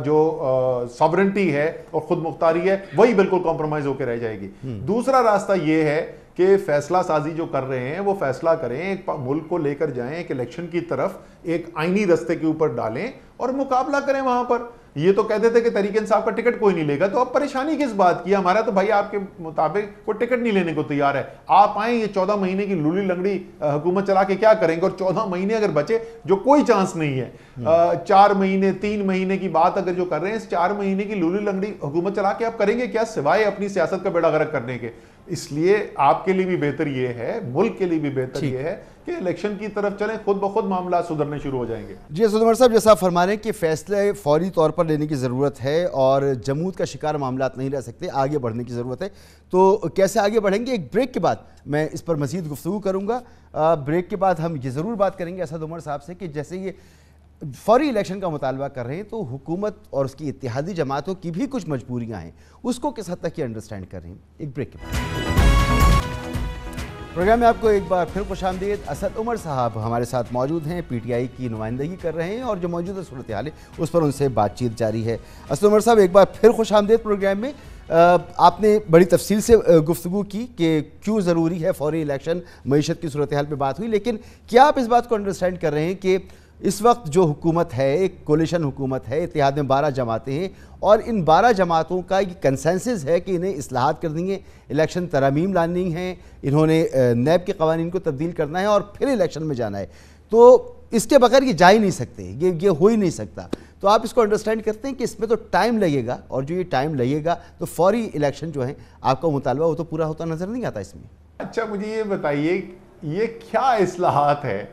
جو ساورنٹی ہے اور خود مختاری ہے وہی بالکل کمپرومائز ہو کے رہ جائے گی۔ دوسرا راستہ یہ ہے کہ فیصلہ سازی جو کر رہے ہیں وہ فیصلہ کریں، ایک ملک کو لے کر جائیں ایک الیکشن کی طرف، ایک آئینی رستے کے اوپر ڈالیں اور مقابلہ کریں وہاں پر۔ یہ تو کہتے تھے کہ تحریک انصاف کا ٹکٹ کوئی نہیں لے گا، تو اب پریشانی کس بات کی؟ ہمارا تو بھائی آپ کے مطابق کوئی ٹکٹ نہیں لینے کو تیار ہے۔ آپ آئیں، یہ 14 مہینے کی لولی لنگڑی حکومت چلا کے کیا کریں گے؟ اور 14 مہینے اگر بچے، جو کوئی چانس نہیں ہے، 4 مہینے 3 مہینے کی بات اگر جو کر رہے ہیں، اس 4 مہینے کی لولی لنگڑی حکومت چلا کے آپ کریں گے کیا سوائے اپنی سیاست کا بیڑا غرق کرنے کے؟ اس لیے آپ کے لیے بھی بہتر یہ ہے، ملک کے لیے بھی بہتر یہ ہے کہ الیکشن کی طرف چلیں، خود بخود معاملات سدھرنے شروع ہو جائیں گے۔ جی اسد عمر صاحب، جیسا آپ فرما رہے ہیں کہ فیصلے فوری طور پر لینے کی ضرورت ہے اور جمود کا شکار معاملات نہیں رہ سکتے، آگے بڑھنے کی ضرورت ہے، تو کیسے آگے بڑھیں گے؟ ایک بریک کے بعد میں اس پر مزید گفتگو کروں گا۔ بریک کے بعد ہم یہ ضرور بات کریں گے اسد عمر صاحب سے کہ جیسے یہ فوری الیکشن کا مطالبہ کر رہے ہیں تو حکومت اور اس کی اتحادی جماعتوں کی بھی کچھ مجبوریاں ہیں، اس کو کس حد تک یہ انڈرسٹینڈ کر رہے ہیں؟ ایک بریک کے بعد پروگرام میں آپ کو ایک بار پھر خوش آمدید۔ اسد عمر صاحب ہمارے ساتھ موجود ہیں، پی ٹی آئی کی نمائندگی کر رہے ہیں اور جو موجودہ صورتحال ہے اس پر ان سے بات چیت جاری ہے۔ اسد عمر صاحب ایک بار پھر خوش آمدید پروگرام میں۔ آپ نے بڑی تفصیل سے گفتگو کی کہ کیوں ضروری ہے فوری الیکشن، معیشت کی صورتحال پہ بات ہوئی، لیکن کیا آپ اس بات کو انڈرسٹینڈ کر رہے ہیں کہ اس وقت جو حکومت ہے، ایک کولیشن حکومت ہے، اتحاد میں 12 جماعتیں ہیں اور ان 12 جماعتوں کا یہ کنسنسس ہے کہ انہیں اصلاحات کرنی ہے، الیکشن ترامیم لانی ہے، انہوں نے نیب کے قوانین کو تبدیل کرنا ہے اور پھر الیکشن میں جانا ہے، تو اس کے بغیر یہ جا ہی نہیں سکتے، یہ ہو ہی نہیں سکتا۔ تو آپ اس کو انڈرسٹینڈ کرتے ہیں کہ اس میں تو ٹائم لگے گا اور جو یہ ٹائم لگے گا تو فوری الیکشن جو ہے آپ کا مطالبہ وہ تو پورا ہوتا نظر نہیں آتا اس میں۔ اچھا مجھے یہ بتائیے، یہ کیا اصلاحات ہے؟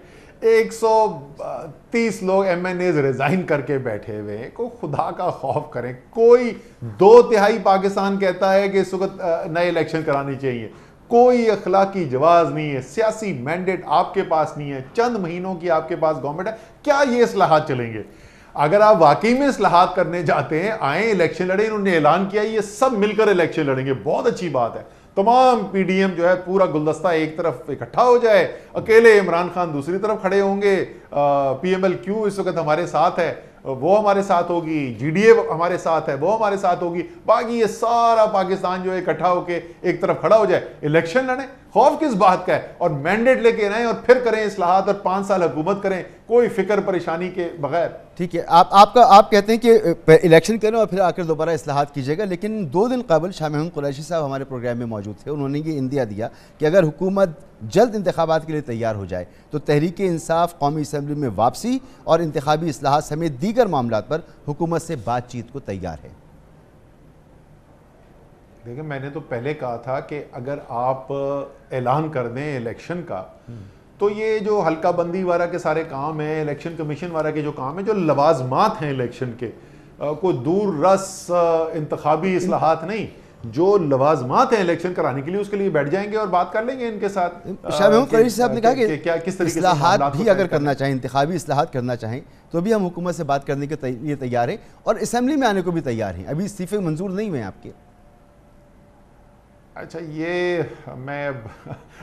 130 لوگ ایم این ایز ریزائن کر کے بیٹھے ہوئے ہیں، کوئی خدا کا خوف کریں، کوئی 2/3 پاکستان کہتا ہے کہ اس وقت نئے الیکشن کرانی چاہیے، کوئی اخلاقی جواز نہیں ہے، سیاسی مینڈیٹ آپ کے پاس نہیں ہے، چند مہینوں کی آپ کے پاس گورنمنٹ ہے، کیا یہ اصلاحات چلیں گے؟ اگر آپ واقعی میں اصلاحات کرنے جاتے ہیں، آئیں الیکشن لڑیں، انہوں نے اعلان کیا یہ سب مل کر الیکشن لڑیں گے، بہت اچھی بات ہے، تمام پی ڈی ایم جو ہے پورا گلدستہ ایک طرف اکٹھا ہو جائے، اکیلے عمران خان دوسری طرف کھڑے ہوں گے، پی ایم ایل کیو اس وقت ہمارے ساتھ ہے، وہ ہمارے ساتھ ہوگی، جی ڈی اے ہمارے ساتھ ہے، وہ ہمارے ساتھ ہوگی، باقی یہ سارا پاکستان جو ہے اکٹھا ہو کے ایک طرف کھڑا ہو جائے، الیکشن لڑیں، خوف کس بات کا ہے؟ اور مینڈیٹ لے کے رہیں اور پھر کریں اصلاحات اور 5 سال حکومت کریں کوئی فکر پریشانی کے بغیر۔ ٹھیک ہے، آپ کہتے ہیں کہ الیکشن کریں اور پھر آ کر دوبارہ اصلاحات کیجیے گا، لیکن 2 دن قبل شاہ محمود قریشی صاحب ہمارے پروگرام میں موجود تھے، انہوں نے یہ اندیا دیا کہ اگر حکومت جلد انتخابات کے لیے تیار ہو جائے تو تحریک انصاف قومی اسمبلی میں واپسی اور انتخابی اصلاحات سمیت دیگر معاملات پر حکومت سے بات چیت کو تیار ہے۔ دیکھیں میں نے تو پہلے کہا تھا کہ اگر آپ اعلان کر دیں الیکشن کا تو یہ جو حلقہ بندی والا کے سارے کام ہیں، الیکشن کمیشن والا کے جو کام ہیں، جو لوازمات ہیں الیکشن کے، کوئی دور رس انتخابی اصلاحات نہیں، جو لوازمات ہیں الیکشن کرانے کے لیے اس کے لیے بیٹھ جائیں گے اور بات کر لیں گے ان کے ساتھ. شاہ محمود قریشی صاحب نے کہا کہ کس طریقے سے اصلاحات بھی اگر کرنا چاہیں، انتخابی اصلاحات کرنا چاہیں تو بھی ہم حکومت سے بات کرنے کے لیے تیار ہیں اور اسمبلی میں آنے کو بھی تیار ہیں. ابھی استعفے منظور نہیں ہوئے ہیں آپ کے. اچھا، یہ میں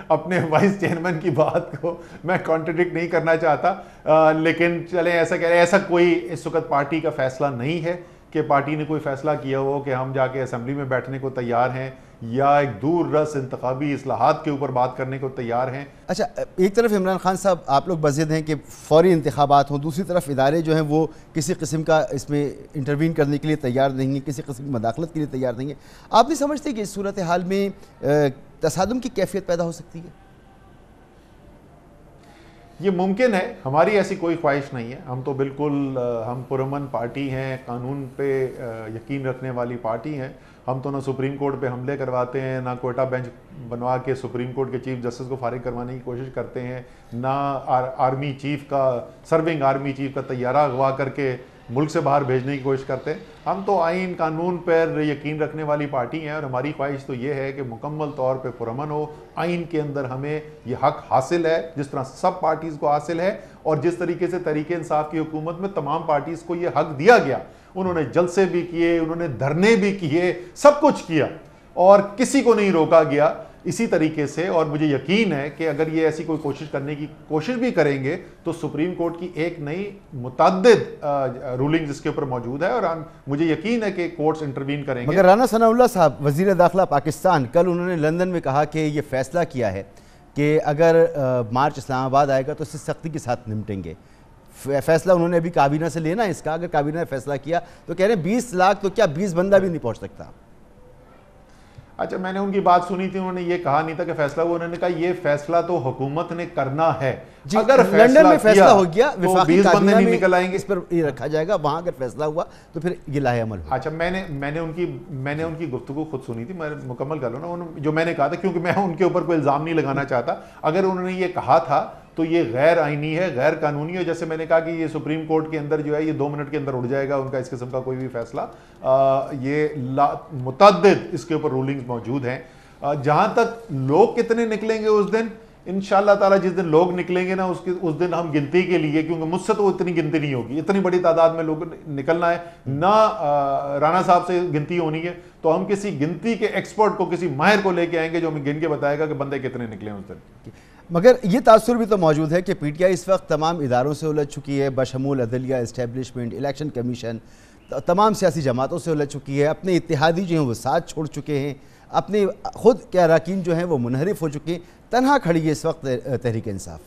اپنے وائس چیئرمین کی بات کو میں کانٹرڈکٹ نہیں کرنا چاہتا، لیکن چلیں ایسا کہہ رہے ہیں، ایسا کوئی اس وقت پارٹی کا فیصلہ نہیں ہے کہ پارٹی نے کوئی فیصلہ کیا ہو کہ ہم جا کے اسمبلی میں بیٹھنے کو تیار ہیں یا ایک دور رس انتخابی اصلاحات کے اوپر بات کرنے کو تیار ہیں. اچھا، ایک طرف عمران خان صاحب آپ لوگ بضد ہیں کہ فوری انتخابات ہوں، دوسری طرف ادارے جو ہیں وہ کسی قسم کا اس میں انٹروین کرنے کے لیے تیار نہیں ہیں، کسی قسم کی مداخلت کے لیے تیار نہیں ہیں. آپ نہیں سمجھتے کہ اس صورتحال میں تصادم کی کیفیت پیدا ہو سکتی ہے؟ یہ ممکن ہے، ہماری ایسی کوئی خواہش نہیں ہے. ہم تو بالکل ہم پرامن پارٹی ہیں، قانون پہ یقین رکھنے والی پارٹی ہیں. ہم تو نہ سپریم کورٹ پہ حملے کرواتے ہیں، نہ کوئٹہ بینچ بنوا کے سپریم کورٹ کے چیف جسٹس کو فارغ کروانے کی کوشش کرتے ہیں، نہ آرمی چیف کا سرونگ آرمی چیف کا طیارہ اغوا کر کے ملک سے باہر بھیجنے کی کوشش کرتے ہیں. ہم تو آئین قانون پر یقین رکھنے والی پارٹی ہیں اور ہماری خواہش تو یہ ہے کہ مکمل طور پہ پرامن ہو. آئین کے اندر ہمیں یہ حق حاصل ہے جس طرح سب پارٹیز کو حاصل ہے، اور جس طریقے سے تحریک انصاف کی حکومت میں تمام پارٹیز کو یہ حق دیا گیا. انہوں نے جلسے بھی کیے، انہوں نے دھرنے بھی کیے، سب کچھ کیا اور کسی کو نہیں روکا گیا. اسی طریقے سے، اور مجھے یقین ہے کہ اگر یہ ایسی کوئی کوشش کرنے کی کوشش بھی کریں گے تو سپریم کورٹ کی ایک نئی متعدد رولنگز اس کے اوپر موجود ہے اور مجھے یقین ہے کہ کورٹس انٹروین کریں گے. مگر رانا ثناء اللہ صاحب وزیر داخلہ پاکستان کل انہوں نے لندن میں کہا کہ یہ فیصلہ کیا ہے کہ اگر مارچ اسلام آباد آئے گا تو اسے سختی کے ساتھ نمٹیں گے. فیصلہ انہوں نے ابھی کابینہ سے لینا ہے اس کا. اگر کابینہ نے فیصلہ کیا تو کہہ رہے ہیں 20 لاکھ تو کیا 20 بندہ بھی نہیں پہنچ سکتا. اچھا، میں نے ان کی بات سنی تھی، انہوں نے یہ کہا نہیں تھا کہ فیصلہ ہوا، انہوں نے کہا یہ فیصلہ تو حکومت نے کرنا ہے. اگر لندن میں فیصلہ ہو گیا وفاقی کابینہ میں نکل آئیں گے، اس پر یہ رکھا جائے گا، وہاں اگر فیصلہ ہوا تو پھر یہ لاہے عمل ہو. اچھا، میں نے ان کی گفتگو خود سنی تھی، میں مکمل کر لوں نا جو میں نے کہا تھا، کیونکہ میں ان کے اوپر کوئی الزام نہیں لگانا چاہتا. اگر انہوں نے یہ کہا تھا تو یہ غیر آئینی ہے، غیر قانونی ہے. جیسے میں نے کہا کہ یہ سپریم کورٹ کے اندر جو ہے یہ 2 منٹ کے اندر اڑ جائے گا ان کا اس قسم کا کوئی بھی فیصلہ. یہ متعدد اس کے اوپر رولنگز موجود ہیں. جہاں تک لوگ کتنے نکلیں گے اس دن، انشاءاللہ تعالیٰ جس دن لوگ نکلیں گے نا اس دن ہم گنتی کے لیے، کیونکہ مجھ سے تو اتنی گنتی نہیں ہوگی، اتنی بڑی تعداد میں لوگ نکلنا ہے نہ رانا صاحب سے گنتی ہونی ہے، تو ہم کسی گنتی کے ایکسپرٹ کو، کسی ماہر کو لے کے آئیں گے جو ہمیں گن کے بتائے گا کہ بندے کتنے نکلے ہیں اس دن. مگر یہ تاثر بھی تو موجود ہے کہ پی ٹی آئی اس وقت تمام اداروں سے الجھ چکی ہے، بشمول عدلیہ، اسٹیبلشمنٹ، الیکشن کمیشن، تمام سیاسی جماعتوں سے الجھ چکی ہے. اپنے اتحادی جو ہیں وہ ساتھ چھوڑ چکے ہیں، اپنے خود کے اراکین جو ہیں وہ منحرف ہو چکے ہیں. تنہا کھڑی ہے اس وقت تحریک انصاف.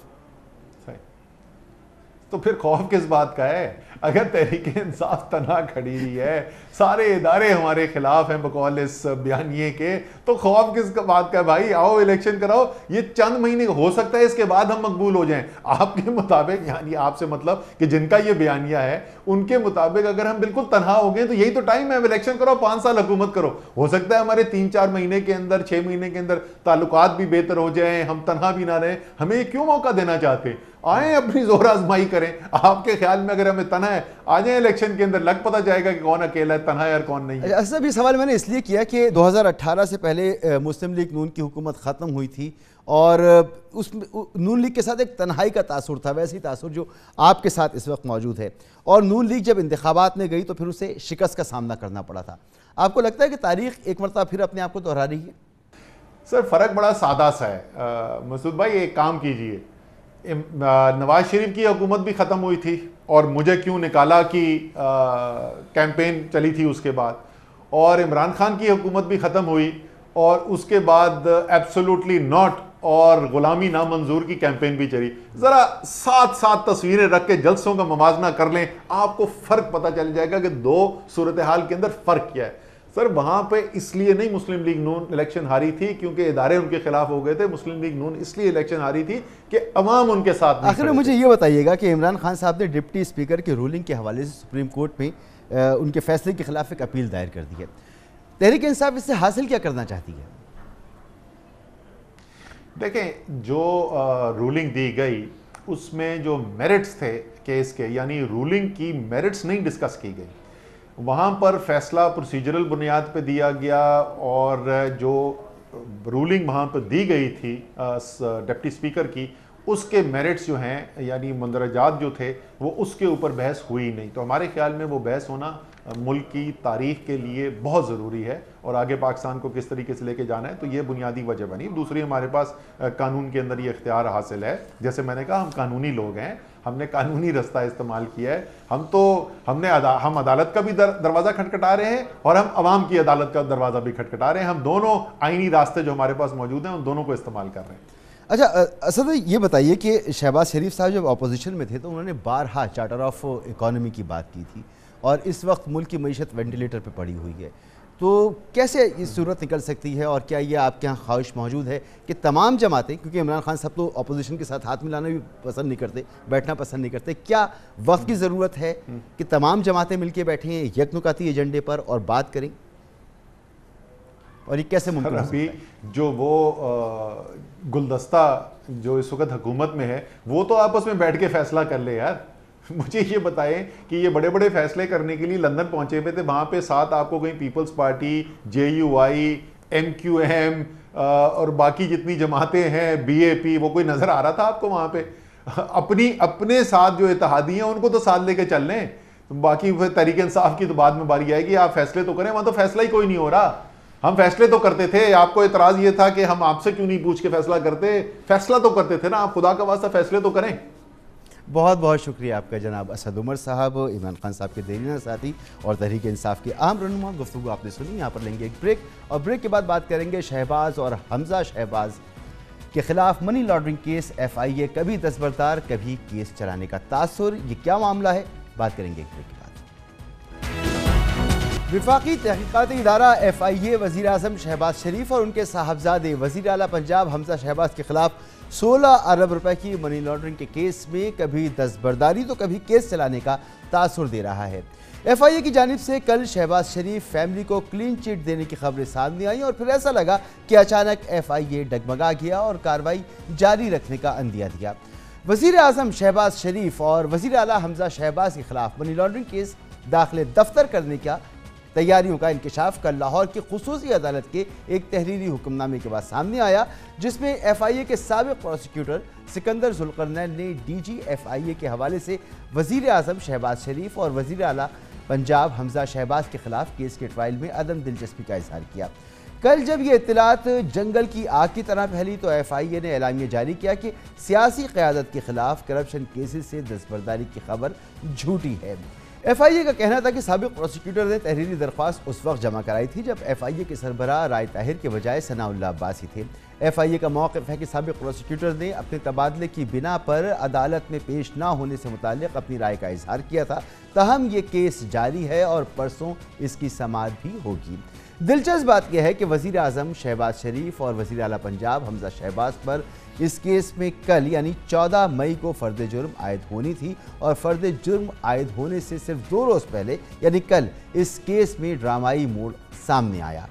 تو پھر خوف کس بات کا ہے؟ اگر تحریک انصاف تنہا کھڑی ہوئی ہے، سارے ادارے ہمارے خلاف ہیں بقول اس بیانیے کے، تو خوف کس بات کا ہے بھائی؟ آؤ الیکشن کراؤ. یہ چند مہینے ہو سکتا ہے اس کے بعد ہم مقبول ہو جائیں. آپ کے مطابق، یعنی آپ سے مطلب کہ جن کا یہ بیانیہ ہے ان کے مطابق اگر ہم بالکل تنہا ہو گئے تو یہی تو ٹائم ہے، الیکشن کرو، 5 سال حکومت کرو. ہو سکتا ہے ہمارے 3-4 مہینے کے اندر، 6 مہینے کے اندر تعلقات بھی بہتر ہو جائیں، ہم تنہا بھی نہ رہیں. ہمیں یہ کیوں موقع دینا چاہتے؟ آئیں اپنی زور آزمائی کریں. آپ کے خیال میں اگر ہمیں تنہا ہے، آ جائیں الیکشن کے اندر، لگ پتہ جائے گا کہ کون اکیلا ہے، تنہا ہے اور کون نہیں ہے. اصل یہ سوال میں نے اس لیے کیا کہ 2018 سے پہلے مسلم لیگ نون کی حکومت ختم ہوئی تھی اور اس نون لیگ کے ساتھ ایک تنہائی کا تاثر تھا، ویسے ہی تاثر جو آپ کے ساتھ اس وقت موجود ہے. اور نون لیگ جب انتخابات میں گئی تو پھر اسے شکست کا سامنا کرنا پڑا تھا. آپ کو لگتا ہے کہ تاریخ ایک مرتبہ پھر اپنے آپ کو دہرا رہی ہے؟ سر، فرق بڑا سادہ سا ہے. مسعود بھائی ایک کام کیجئے، نواز شریف کی حکومت بھی ختم ہوئی تھی اور مجھے کیوں نکالا کی کیمپین چلی تھی اس کے بعد، اور عمران خان کی حکومت بھی ختم ہوئی اور اس کے بعد ایبسولوٹلی ناٹ اور غلامی نامنظور کی کیمپین بھی چلی. ذرا ساتھ تصویریں رکھ کے جلسوں کا موازنہ کر لیں، آپ کو فرق پتہ چل جائے گا کہ دو صورتحال کے اندر فرق کیا ہے. سر، وہاں پہ اس لیے نہیں مسلم لیگ نون الیکشن ہاری تھی کیونکہ ادارے ان کے خلاف ہو گئے تھے. مسلم لیگ نون اس لیے الیکشن ہاری تھی کہ عوام ان کے ساتھ نہیں. آخر میں مجھے یہ بتائیے گا کہ عمران خان صاحب نے ڈپٹی اسپیکر کی رولنگ کے حوالے سے سپریم کورٹ میں ان کے فیصلے کے خلاف ایک اپیل دائر کر دی ہے. تحریک انصاف اس سے حاصل کیا کرنا چاہتی ہے؟ دیکھیں، جو رولنگ دی گئی اس میں جو میرٹس تھے کیس کے، یعنی رولنگ کی میرٹس نہیں ڈسکس کی گئی. वहाँ पर फैसला प्रोसीजरल बुनियाद पे दिया गया और जो रूलिंग वहाँ पर दी गई थी डिप्टी स्पीकर की, उसके मेरिट्स जो हैं यानी मंदरजात जो थे वो उसके ऊपर बहस हुई नहीं। तो हमारे ख्याल में वो बहस होना मुल्क की तारीख के लिए बहुत ज़रूरी है और आगे पाकिस्तान को किस तरीके से लेके जाना है, तो ये बुनियादी वजह बनी। दूसरी, हमारे पास कानून के अंदर ये इख्तियार हासिल है। जैसे मैंने कहा, हम कानूनी लोग हैं, हमने कानूनी रास्ता इस्तेमाल किया है। हम अदालत का भी दरवाज़ा खटखटा रहे हैं और हम अवाम की अदालत का दरवाज़ा भी खटखटा रहे हैं। हम दोनों आईनी रास्ते जो हमारे पास मौजूद हैं उन दोनों को इस्तेमाल कर रहे हैं। अच्छा असद भाई, ये बताइए कि शहबाज शरीफ साहब जब अपोजिशन में थे तो उन्होंने बारहा चार्टर ऑफ इकोनॉमी की बात की थी और इस वक्त मुल्क की मईशत वेंटिलेटर पे पड़ी हुई है, तो कैसे ये सूरत निकल सकती है? और क्या ये आपके यहाँ ख्वाहिश मौजूद है कि तमाम जमातें, क्योंकि इमरान खान साहब तो अपोजिशन के साथ हाथ मिलाना भी पसंद नहीं करते, बैठना पसंद नहीं करते, क्या वक्त की ज़रूरत है कि तमाम जमातें मिलकर बैठें यकनुकाती एजेंडे पर और बात करें? और ये कैसे मुमकिन है? अभी जो वो गुलदस्ता जो इस वक्त हुकूमत में है वो तो आपस में बैठ के फैसला कर ले यार। मुझे ये बताएं कि ये बड़े बड़े फैसले करने के लिए लंदन पहुंचे हुए थे, वहाँ पे साथ आपको कहीं पीपल्स पार्टी, JUI, MQM और बाकी जितनी जमातें हैं, BAP, वो कोई नज़र आ रहा था आपको वहाँ पे? अपने साथ जो इत्तेहादी हैं उनको तो साथ लेके चल लें, बाकी तहरीक इंसाफ की तो बाद में बारी आएगी, आप फैसले तो करें। वहाँ तो फैसला ही कोई नहीं हो रहा। हम फैसले तो करते थे, आपको इतराज़ ये था कि हम आपसे क्यों नहीं पूछ के फैसला करते? फैसला तो करते थे ना, आप खुदा का वास्ता फैसले तो करें। बहुत बहुत शुक्रिया आपका जनाब असद उमर साहब, इमरान खान साहब के देरीना साथी और तहरीक इंसाफ के अहम रहनुमा। गुफ्तगू आपने सुनी। यहाँ पर लेंगे एक ब्रेक और ब्रेक के बाद बात करेंगे शहबाज और हमजा शहबाज के खिलाफ मनी लॉन्ड्रिंग केस। FIA कभी दस्तबरदार कभी केस चलाने का तासुर, ये क्या मामला है? बात करेंगे एक ब्रेक के बाद। विफाकी तहकीकाती इदारा FIA वज़ीर आज़म शहबाज शरीफ और उनके साहबजादे वज़ीर आला पंजाब हमजा शहबाज के खिलाफ 16 अरब रुपए की मनी लॉन्ड्रिंग के केस में कभी दस्तबरदारी तो कभी केस चलाने का तासुर दे रहा है। FIA की जानिब से कल शहबाज शरीफ फैमिली को क्लीन चिट देने की खबरें सामने आई और फिर ऐसा लगा कि अचानक FIA डगमगा गया और कार्रवाई जारी रखने का अंदिया दिया। वज़ीर आज़म शहबाज शरीफ और वज़ीर आला हमजा शहबाज के खिलाफ मनी लॉन्ड्रिंग केस दाखिले दफ्तर करने का तैयारियों का इंकशाफ कल लाहौर की खुसूसी अदालत के एक तहरीरी हुक्मनामे के बाद सामने आया, जिसमें FIA के साबिक प्रोसिक्यूटर सिकंदर जुल्करनैन ने DG FIA के हवाले से वज़ीर आज़म शहबाज शरीफ और वज़ीर आला पंजाब हमजा शहबाज के खिलाफ केस के ट्रायल में अदम दिलचस्पी का इजहार किया। कल जब ये इत्तलात जंगल की आग की तरह फैली तो FIA ने एलामिया जारी किया कि सियासी क़यादत के खिलाफ करप्शन केसेस से दस्तबरदारी की खबर झूठी है। FIA का कहना था कि साबिक प्रोसिक्यूटर ने तहरीरी दरख्वास्त उस वक्त जमा कराई थी जब FIA के सरबराह राय ताहिर के बजाय सनाउल्लाह अब्बासी थे। FIA का मौक़िफ़ है कि साबिक प्रोसिक्यूटर ने अपने तबादले की बिना पर अदालत में पेश ना होने से मुताल्लिक़ अपनी राय का इजहार किया था। ताहम ये केस जारी है और परसों इसकी समाअत भी होगी। दिलचस्प बात यह है कि वज़ीर आज़म शहबाज शरीफ और वज़ीर आला पंजाब हमजा शहबाज पर इस केस में कल यानी 14 मई को फ़र्द जुर्म आयद होनी थी और फ़र्द जुर्म आयद होने से सिर्फ 2 रोज़ पहले यानी कल इस केस में ड्रामाई मोड़ सामने आया।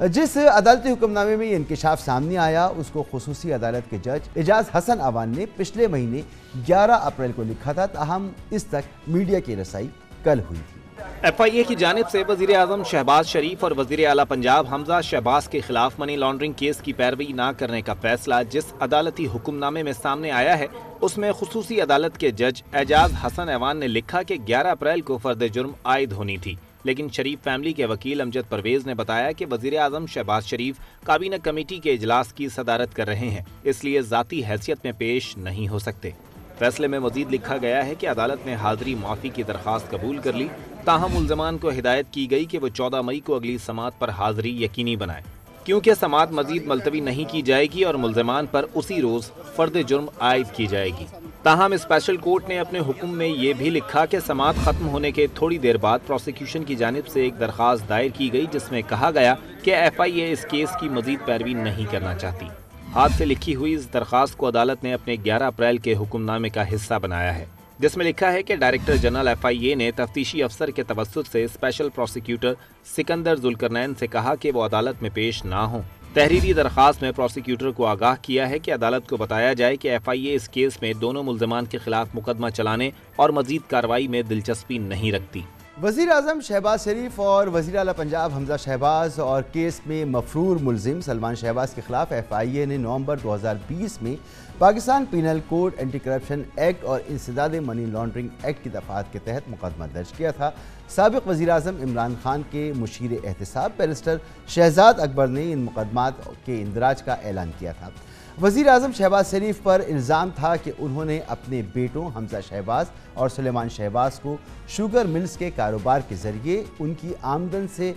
जिस अदालती हुक्मनामे में ये इंकशाफ सामने आया उसको खुसूसी अदालत के जज एजाज हसन अवान ने पिछले महीने 11 अप्रैल को लिखा था, ताहम इस तक मीडिया की रसाई कल हुई थी। FIA की जानिब से वज़ीर आज़म शहबाज शरीफ और वज़ीर आला पंजाब हमजा शहबाज के खिलाफ मनी लॉन्ड्रिंग केस की पैरवी न करने का फैसला जिस अदालती हुक्मनामे में सामने आया है उसमें खुसूसी अदालत के जज एजाज हसन अवान ने लिखा कि 11 अप्रैल को फ़र्द जुर्म आयद होनी थी, लेकिन शरीफ फैमिली के वकील अमजद परवेज़ ने बताया कि वज़ीर आज़म शहबाज शरीफ काबीना कमेटी के इजलास की सदारत कर रहे हैं, इसलिए ज़ाती हैसियत में पेश नहीं हो सकते। फैसले में मजीद लिखा गया है कि अदालत ने हाज़री माफ़ी की दरख्वास्त कबूल कर ली, ताहम मुल्ज़मान को हिदायत की गई कि वो 14 मई को अगली समाअत पर हाज़री यकीनी बनाए, क्योंकि समाअत मजीद मुलतवी नहीं की जाएगी और मुल्ज़मान पर उसी रोज़ फ़र्द जुर्म आयद की जाएगी। ताहम स्पेशल कोर्ट ने अपने हुक्म में ये भी लिखा कि समाअत ख़त्म होने के थोड़ी देर बाद प्रोसिक्यूशन की जानिब से एक दरख्वास्त दायर की गई जिसमें कहा गया कि FIA इस केस की मजीद पैरवी नहीं करना चाहती। हाथ से लिखी हुई इस दरख्वास्त को अदालत ने अपने 11 अप्रैल के हुक्मनामे का हिस्सा बनाया है, जिसमें लिखा है कि डायरेक्टर जनरल FIA ने तफ्तीशी अफसर के तवस्सुत से स्पेशल प्रोसिक्यूटर सिकंदर जुल्करनैन से कहा कि वो अदालत में पेश ना हों। तहरीरी दरख्वास्त में प्रोसिक्यूटर को आगाह किया है कि अदालत को बताया जाए कि FIA इस केस में दोनों मुल्ज़मान के खिलाफ मुकदमा चलाने और मजीद कार्रवाई में दिलचस्पी नहीं रखती। वज़ीर आज़म शहबाज शरीफ और वज़ीर आला पंजाब हमजा शहबाज और केस में मफरूर मुलजिम सलमान शहबाज के खिलाफ FIA ने नवंबर 2020 में Pakistan penal code, anti corruption act और इंसदाद मनी लॉन्ड्रिंग एक्ट की दफ़ात के तहत मुकदमा दर्ज किया था। साबिक़ वज़ीर आज़म इमरान खान के मुशीर एहतसाब बैरिस्टर शहजाद अकबर ने इन मुकदमात के इंदराज का ऐलान किया था। वज़ीर आज़म शहबाज शरीफ पर इल्ज़ाम था कि उन्होंने अपने बेटों हमजा शहबाज और सुलेमान शहबाज को शुगर मिल्स के कारोबार के ज़रिए उनकी आमदन से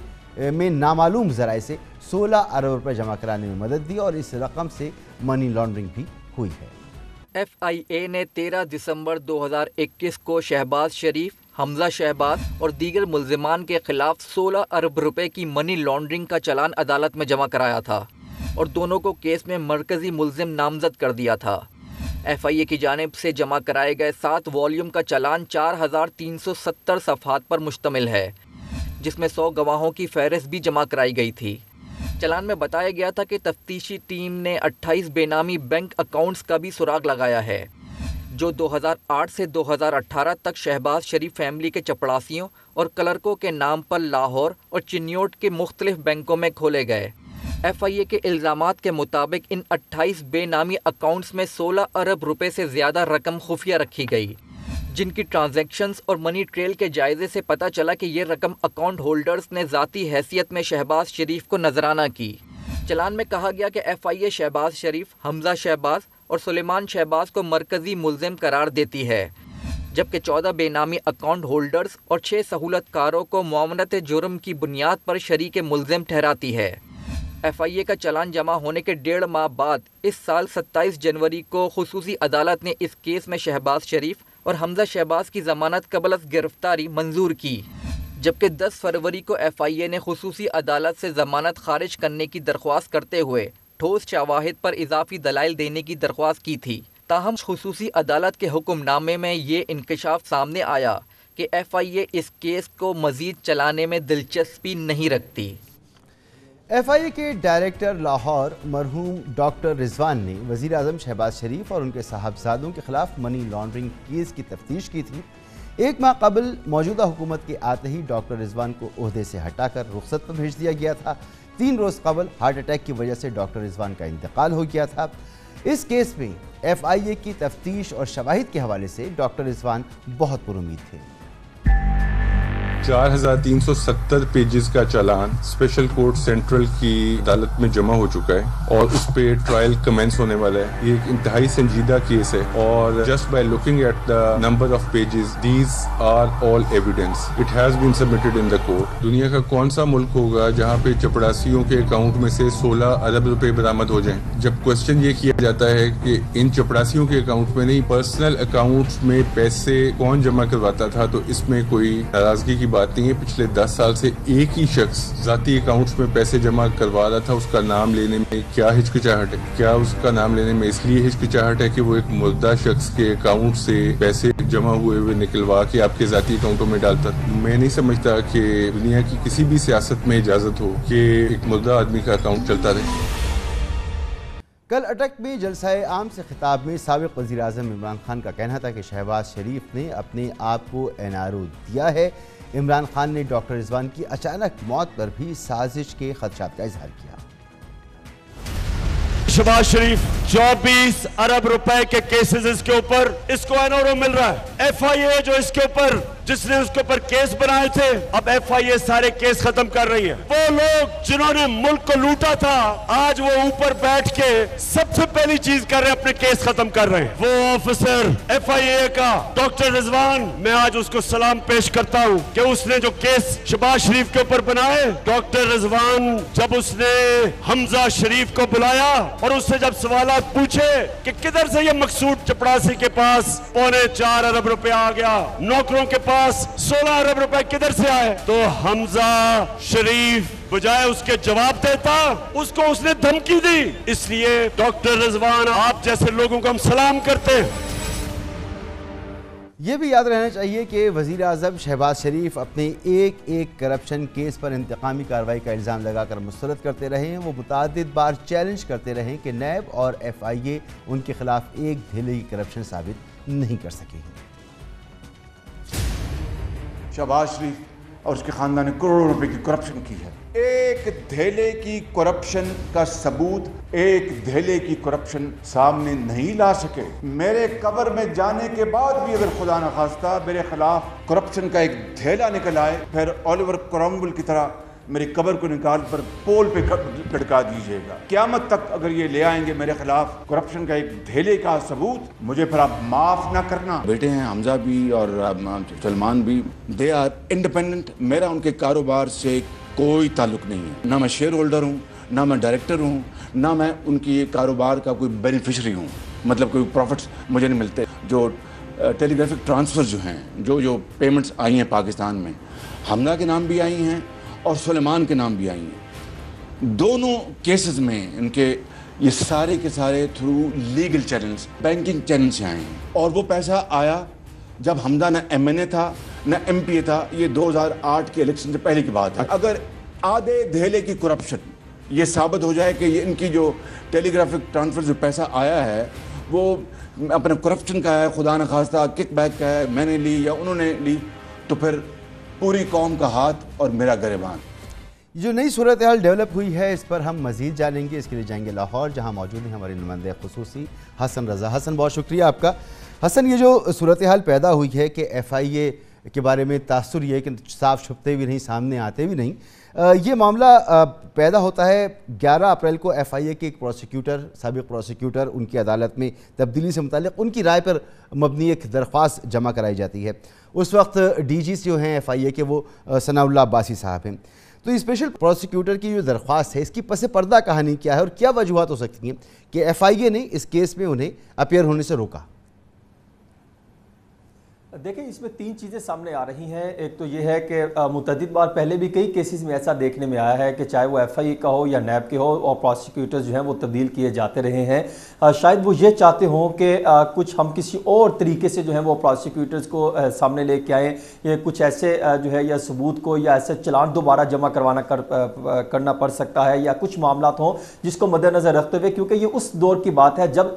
में नामालूम ज़राए से 16 अरब रुपए जमा कराने में मदद दी और इस रकम से मनी लॉन्ड्रिंग भी हुई है। FIA ने 13 दिसंबर 2021 को शहबाज शरीफ, हमजा शहबाज और दीगर मुल्ज़िमान के खिलाफ 16 अरब रुपए की मनी लॉन्ड्रिंग का चालान अदालत में जमा कराया था और दोनों को केस में मरकज़ी मुल्ज़िम नामज़द कर दिया था। FIA की जानिब से जमा कराए गए 7 वॉल्यूम का चालान 4370 सफ़हात पर मुश्तमिल है, जिसमें 100 गवाहों की फहरिस्त भी जमा कराई गई थी। चालान में बताया गया था कि तफ्तीशी टीम ने 28 बेनामी बैंक अकाउंट्स का भी सुराग लगाया है, जो 2008 से 2018 तक शहबाज शरीफ फैमिली के चपड़ासियों और क्लर्कों के नाम पर लाहौर और चिन्योट के मुख्तलिफ बैंकों में खोले गए। FIA के इल्ज़ामात के मुताबिक इन 28 बेनामी अकाउंट्स में 16 अरब रुपए से ज़्यादा रकम खुफिया रखी गई, जिनकी ट्रांजैक्शंस और मनी ट्रेल के जायज़े से पता चला कि ये रकम अकाउंट होल्डर्स ने ज़ाती हैसियत में शहबाज शरीफ को नजराना की। चालान में कहा गया कि FIA शहबाज शरीफ, हमजा शहबाज और सुलेमान शहबाज को मरकज़ी मुल्ज़िम करार देती है, जबकि 14 बेनामी अकाउंट होल्डर्स और 6 सहूलतकारों को मुआवनत जुर्म की बुनियाद पर शरीक मुल्ज़िम ठहराती है। FIA का चालान जमा होने के 1.5 माह बाद इस साल 27 जनवरी को खुसूसी अदालत ने इस केस में शहबाज शरीफ और हमजा शहबाज की ज़मानत कबल गिरफ्तारी मंजूर की, जबकि 10 फरवरी को FIA ने खुसूसी अदालत से ज़मानत खारिज करने की दरख्वास्त करते हुए ठोस शवाहिद पर इजाफी दलाइल देने की दरख्वास्त की थी। ताहम खुसूसी अदालत के हुक्मनामे में ये इंकशाफ सामने आया कि FIA इस केस को मज़ीद चलाने में दिलचस्पी नहीं रखती। FIA के डायरेक्टर लाहौर मरहूम डॉक्टर रिजवान ने वज़ीर आज़म शहबाज शरीफ और उनके साहबजादों के खिलाफ मनी लॉन्ड्रिंग केस की तफ्तीश की थी। 1 माह कबल मौजूदा हुकूमत के आते ही डॉक्टर रिजवान को ओहदे से हटाकर रुखसत पर भेज दिया गया था। 3 रोज़ कबल हार्ट अटैक की वजह से डॉक्टर रिजवान का इंतकाल हो गया था। इस केस में FIA की तफ्तीश और शवाहिद के हवाले से डॉक्टर रिजवान बहुत पुरुमीद थे। 4370 पेजेस का चालान स्पेशल कोर्ट सेंट्रल की अदालत में जमा हो चुका है और उस पे ट्रायल कमेंस होने वाला है। ये एक इंतहाई संजीदा केस है और just by looking at the number of pages these are all evidence. It has been submitted in the court. दुनिया का कौन सा मुल्क होगा जहाँ पे चपड़ासियों के अकाउंट में से 16 अरब रुपए बरामद हो जाएं? जब क्वेश्चन ये किया जाता है कि इन चपड़ासियों के अकाउंट में नहीं, पर्सनल अकाउंट में पैसे कौन जमा करवाता था, तो इसमें कोई नाराजगी की बात नहीं है। पिछले 10 साल से एक ही शख्स जाती अकाउंट्स में पैसे जमा करवा रहा था। उसका नाम लेने में क्या हिचकिचाहट है? क्या उसका नाम लेने में इसलिए हिचकिचाहट है कि वो एक मुर्दा शख्स के अकाउंट से पैसे जमा हुए निकलवा के आपके जाती अकाउंटों में डालता? मैं नहीं समझता कि दुनिया की किसी भी सियासत में इजाजत हो कि एक मुर्दा आदमी का अकाउंट चलता रहे। कल अटक में जलसाए आम से खिताब में साबिक़ वज़ीर आज़म इमरान खान का कहना था कि शहबाज शरीफ ने अपने आप को NRO दिया है। इमरान खान ने डॉक्टर रिजवान की अचानक मौत पर भी साजिश के खदशात का इजहार किया। शहबाज शरीफ 24 अरब रुपए के केसेस इसके ऊपर इसको NRO मिल रहा है। FIA जो इसके ऊपर जिसने उसके ऊपर केस बनाए थे, अब FIA सारे केस खत्म कर रही है। वो लोग जिन्होंने मुल्क को लूटा था, आज वो ऊपर बैठ के सबसे पहली चीज कर रहे हैं, अपने केस खत्म कर रहे हैं। वो ऑफिसर FIA का डॉक्टर रिजवान, मैं आज उसको सलाम पेश करता हूँ कि उसने जो केस शहबाज शरीफ के ऊपर बनाए, डॉक्टर रिजवान जब उसने हमजा शरीफ को बुलाया और उससे जब सवालात पूछे कि किधर से ये मकसूद चपड़ासी के पास 4.25 अरब रुपए आ गया, नौकरों के पास 16 अरब रुपए किधर से आए, तो हमजा शरीफ बजाय उसके जवाब देता, उसको उसने धमकी दी। इसलिए डॉक्टर रिजवान, आप जैसे लोगों को हम सलाम करते हैं। ये भी याद रहना चाहिए कि वज़ीर आज़म शहबाज शरीफ अपने एक करप्शन केस पर इंतकामी कार्रवाई का इल्ज़ाम लगाकर मुस्तरद करते रहे हैं। वो मुतादिद बार चैलेंज करते रहे कि नैब और FIA उनके खिलाफ एक ढेले की करप्शन साबित नहीं कर सकेगी। शहबाज शरीफ और उसके ख़ानदान ने करोड़ों रुपए की करप्शन की है। एक धेले की करप्शन का सबूत एक धेले की करप्शन सामने नहीं ला सके। मेरे कब्र में जाने के बाद भी अगर खुदा न खास्ता मेरे खिलाफ करप्शन का एक धेला निकल आए, फिर ओलिवर क्रॉमवेल की तरह मेरी कब्र को निकाल पर पोल पे लटका दीजिएगा। क़यामत तक अगर ये ले आएंगे मेरे खिलाफ करप्शन का एक धेले का सबूत, मुझे फिर आप माफ़ ना करना। बेटे हैं हमजा भी और सलमान भी, दे आर इंडिपेंडेंट। मेरा उनके कारोबार से कोई ताल्लुक नहीं है, ना मैं शेयर होल्डर हूँ, ना मैं डायरेक्टर हूँ, ना मैं उनकी कारोबार का कोई बेनिफिशरी हूँ, मतलब कोई प्रॉफिट्स मुझे नहीं मिलते। जो टेलीग्राफिक ट्रांसफ़र जो हैं, जो पेमेंट्स आई हैं पाकिस्तान में, हमजा के नाम भी आई हैं और सुलेमान के नाम भी आई हैं। दोनों केसेस में इनके ये सारे के सारे through legal channels, banking channel से आए हैं। और वो पैसा आया जब हमजा न MNA था न MPA था। ये 2008 के इलेक्शन से पहले की बात है। अगर आधे धेले की करप्शन ये साबित हो जाए कि ये इनकी जो टेलीग्राफिक ट्रांसफ़र जो पैसा आया है वो अपने करप्शन का है, खुदा न खास्ता किकबैक का है, मैंने ली या उन्होंने ली, तो फिर पूरी कौम का हाथ और मेरा गिरबान। जो नई सूरत हाल डेवलप हुई है इस पर हम मज़ीद जानेंगे। इसके लिए जाएंगे लाहौर, जहां मौजूद हैं हमारे नुमाइंदे खुसूसी हसन रज़ा। हसन, बहुत शुक्रिया आपका। हसन, ये जो सूरत हाल पैदा हुई है कि FIA के बारे में तासुर ये कि साफ छुपते भी नहीं, सामने आते भी नहीं, ये मामला पैदा होता है 11 अप्रैल को। FIA के एक प्रोसिक्यूटर, साबिक प्रोसिक्यूटर, उनकी अदालत में तब्दीली से मुताल्लिक़ उनकी राय पर मबनी एक दरख्वास्त जमा कराई जाती है। उस वक्त DG जो हैं FIA के वो सनाउल्लाह अब्बासी साहब हैं। तो स्पेशल प्रोसिक्यूटर की जो दरख्वास्त है, इसकी पस पर्दा कहानी क्या है और क्या वजूहत हो सकती हैं कि FIA ने इस केस में उन्हें अपीयर होने से रोका? देखें, इसमें 3 चीज़ें सामने आ रही हैं। एक तो ये है कि मुतअद्दिद बार पहले भी कई केसेस में ऐसा देखने में आया है कि चाहे वो FIA का हो या NAB के हो, और प्रोसिक्यूटर्स जो हैं वो तब्दील किए जाते रहे हैं। शायद वो ये चाहते हों कि कुछ हम किसी और तरीके से जो है वो प्रोसिक्यूटर्स को सामने लेके आएँ, या कुछ ऐसे जो है या सबूत को या ऐसे चलान दोबारा जमा करना पड़ सकता है, या कुछ मामला हों जिसको मद्देनज़र रखते हुए, क्योंकि ये उस दौर की बात है जब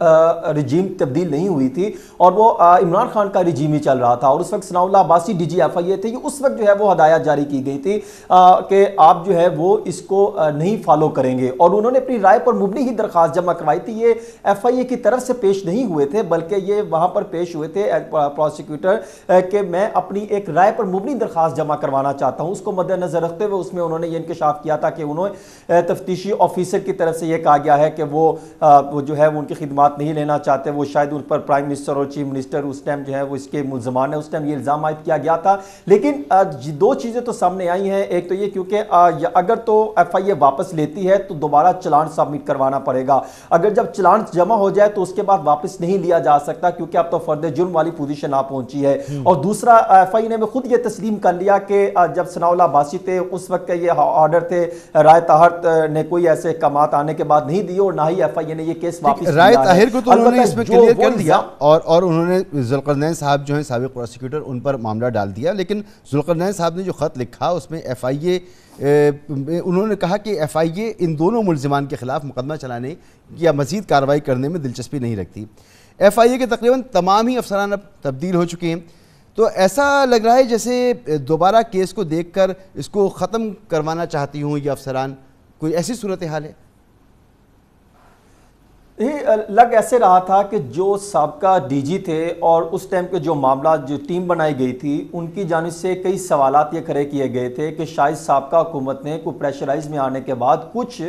रजीम तब्दील नहीं हुई थी और वो इमरान खान का रजीम ही चल रहा था, और उस वक्त सनाउल्लाह अब्बासी DG FIA थे। उस वक्त जो है वो हदायत जारी की गई थी कि आप जो है वो इसको नहीं फॉलो करेंगे, और उन्होंने अपनी राय पर मुबनी ही दरख्वास्त जमा करवाई थी। ये FIA की तरफ से पेश नहीं हुए थे, बल्कि ये वहां पर पेश हुए थे प्रोसिक्यूटर कि मैं अपनी एक राय पर मुबनी दरख्वास्त जमा करवाना चाहता हूं। उसको मद्देनजर रखते हुए उसमें उन्होंने ये इंकशाफ किया था कि उन्होंने तफ्तीशी ऑफिसर की तरफ से ये कहा गया है कि वो जो है वो उनकी खिदमात नहीं लेना चाहते, वो शायद उन पर प्राइम मिनिस्टर और चीफ मिनिस्टर उस टाइम जो है वो इसके मुल्ज़मान है, उस टाइम ये इल्ज़ाम आयद किया गया था। लेकिन 2 चीज़ें तो सामने आई हैं। एक तो ये क्योंकि अगर तो FIA वापस लेती है तो दोबारा चलान सबमिट करवाना पड़ेगा। अगर जब चलान जमा हो जाए तो उसके बाद वापस नहीं लिया जा सकता, क्योंकि अब तो फर्द जुर्म वाली पोजीशन आ पहुंची है। और दूसरा, FIA ने खुद ये तस्लीम कर लिया कि जब सनाउल्लाह अब्बासी थे उस वक्त ये ऑर्डर थे, राय ताहिर ने कोई ऐसे कमात आने के बाद नहीं दिए, और ना ही FIA ने ये केस वापस लिया। राय ताहिर को तो उन्होंने इसमें क्लियर कर दिया, और उन्होंने जुल्करनैन साहब जो हैं साबिक प्रोसिक्यूटर, उन पर मामला डाल दिया। लेकिन जुल्करनैन साहब ने जो ख़त लिखा उसमें FIA उन्होंने कहा कि FIA इन दोनों मुल्ज़िमान के ख़िलाफ़ मुकदमा चलाने या मज़ीद कार्रवाई करने में दिलचस्पी नहीं रखती। FIA के तकरीबन तमाम ही अफसरान अब तब्दील हो चुके हैं, तो ऐसा लग रहा है जैसे दोबारा केस को देखकर इसको ख़त्म करवाना चाहती हूँ ये अफसरान। कोई ऐसी सूरत हाल है? लग ऐसे रहा था कि जो साबका DG थे और उस टाइम के जो मामला, जो टीम बनाई गई थी, उनकी जानिब से कई सवालात ये खड़े किए गए थे कि शायद साबका हुकूमत ने को प्रेशराइज में आने के बाद कुछ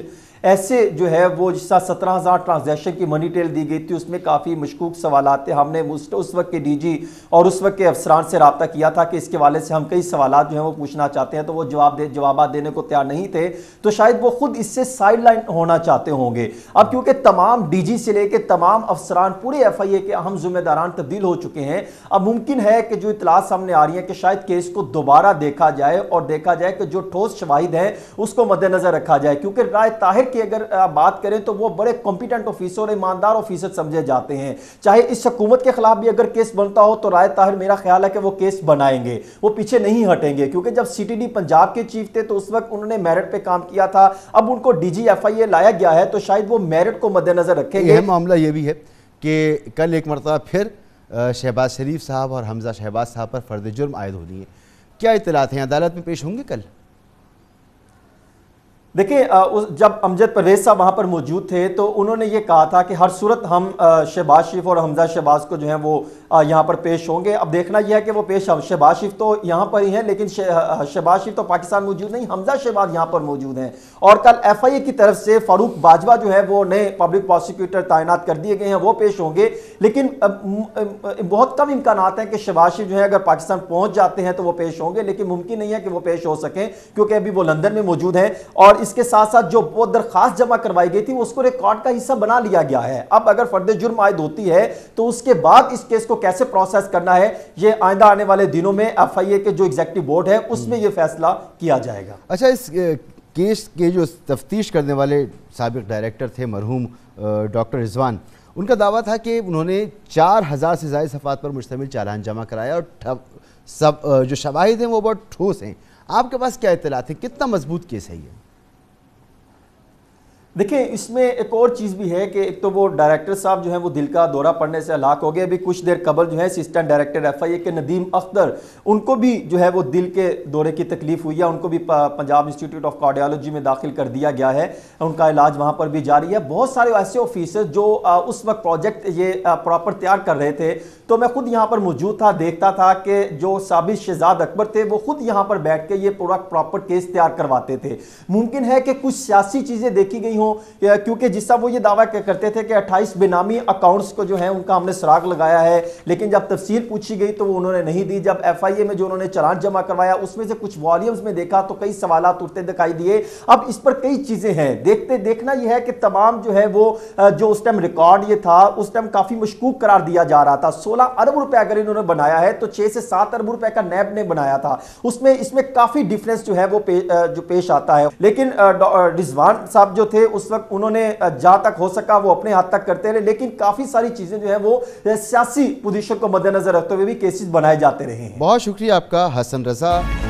ऐसे जो है वो जिस 17,000 ट्रांजैक्शन की मनी टेल दी गई थी, उसमें काफ़ी मशकूक सवालात थे। हमने उस वक्त के DG और उस वक्त के अफसरान से रब्ता किया था कि इसके वाले से हम कई सवालात जो हैं वो पूछना चाहते हैं, तो वो जवाब देने को तैयार नहीं थे। तो शायद वो खुद इससे साइड लाइन होना चाहते होंगे। अब क्योंकि तमाम DG से लेकर तमाम अफसरान, पूरे FIA के अहम जिम्मेदारान तब्दील हो चुके हैं, अब मुमकिन है कि जो इतलात सामने आ रही है कि शायद केस को दोबारा देखा जाए और देखा जाए कि जो ठोस शवाहिद है उसको मद्देनजर रखा जाए। क्योंकि राय ताहिर की अगर बात करें तो वो बड़े कॉम्पिटेंट ऑफिसर और ईमानदार ऑफिसर समझे जाते हैं। चाहे इस हुकूमत के खिलाफ भी अगर केस बनता हो तो राय ताहिर, मेरा ख्याल है कि वो केस बनाएंगे, वो पीछे नहीं हटेंगे। क्योंकि जब CTD पंजाब के चीफ थे तो उस वक्त उन्होंने मेरिट पे काम किया था, अब उनको DG FIA लाया गया है तो शायद वो मेरिट को मद्देनजर रखेंगे। यह मामला ये भी है कि कल एक मरतबा फिर शहबाज शरीफ साहब और हमजा शहबाज साहब पर फर्द जुर्म आयद होनी है। क्या इत्तलात हैं, अदालत में पेश होंगे कल? देखिए, जब अमजद परवेज साहब वहाँ पर मौजूद थे तो उन्होंने ये कहा था कि हर सूरत हम शहबाज शरीफ और हमजा शहबाज को जो है वो यहाँ पर पेश होंगे। अब देखना यह है कि वो पेश, शहबाज शरीफ तो यहाँ पर ही हैं लेकिन शहबाज शरीफ तो पाकिस्तान मौजूद नहीं, हमजा शहबाज यहाँ पर मौजूद हैं। और कल FIA की तरफ से फारूक बाजवा जो है वो नए पब्लिक प्रोसिक्यूटर तैनात कर दिए गए हैं, वो पेश होंगे। लेकिन बहुत कम इम्कानात हैं कि शहबाज शरीफ जो है अगर पाकिस्तान पहुँच जाते हैं तो वो पेश होंगे, लेकिन मुमकिन नहीं है कि वो पेश हो सकें क्योंकि अभी वो लंदन में मौजूद हैं। और इसके साथ साथ जो वो दरखास्त जमा करवाई गई थी उसको रिकॉर्ड का हिस्सा बना लिया गया है। अब अगर फर्द जुर्म आयद होती है तो उसके बाद इस केस को कैसे प्रोसेस करना है, ये आइंदा आने वाले दिनों में FIA के जो एग्जीक्यूटिव बोर्ड है उसमें ये फैसला किया जाएगा। अच्छा, इस केस के जो तफ्तीश करने वाले साबिक डायरेक्टर थे मरहूम डॉक्टर रिजवान, उनका दावा था कि उन्होंने 4000 से ज़्यादा सफ़ात पर मुश्तमिल चालान जमा कराया और सब जो शवाहिद हैं वो बहुत ठोस हैं। आपके पास क्या इत्तलात है, कितना मजबूत केस है ये? देखिए, इसमें एक और चीज़ भी है कि एक तो वो डायरेक्टर साहब जो है वो दिल का दौरा पड़ने से हलाक हो गए। अभी कुछ देर कबल जो है असिस्टेंट डायरेक्टर FIA के नदीम अख्तर, उनको भी जो है वो दिल के दौरे की तकलीफ हुई है, उनको भी पंजाब इंस्टीट्यूट ऑफ कार्डियोलॉजी में दाखिल कर दिया गया है, उनका इलाज वहाँ पर भी जारी है। बहुत सारे ऐसे ऑफिसर जो उस वक्त प्रोजेक्ट ये प्रॉपर तैयार कर रहे थे, तो मैं खुद यहाँ पर मौजूद था, देखता था कि जो साबिक शहजाद अकबर थे वो खुद यहाँ पर बैठ के ये पूरा प्रॉपर केस तैयार करवाते थे। मुमकिन है कि कुछ सियासी चीज़ें देखी गई हों, क्योंकि जिसका वो ये दावा करते थे कि 28 बेनामी अकाउंट्स को जो है उनका हमने सुराग लगाया है, लेकिन जब तफसील पूछी गई तो वो उन्होंने नहीं दी। जब FIA में जो उन्होंने चालान जमा करवाया उसमें से कुछ वॉल्यूम्स में देखा तो कई सवालात उठते दिखाई दिए। अब इस पर कई चीज़ें हैं, देखना यह है कि तमाम जो है वो जो उस टाइम रिकॉर्ड ये था उस टाइम काफ़ी मशकूक करार दिया जा रहा था। 16 अरब रुपए अगर इन्होंने बनाया है तो 6 से 7 अरब रुपए का नैब ने बनाया था, उसमें इसमें काफ़ी डिफरेंस जो है वो जो पेश आता है। लेकिन रिजवान साहब जो थे उस वक्त उन्होंने जहां तक हो सका वो अपने हाथ तक करते रहे, लेकिन काफी सारी चीजें जो है वो सियासी पोजीशन को मद्देनजर रखते हुए भी केसेस बनाए जाते रहे हैं। बहुत शुक्रिया आपका हसन रजा।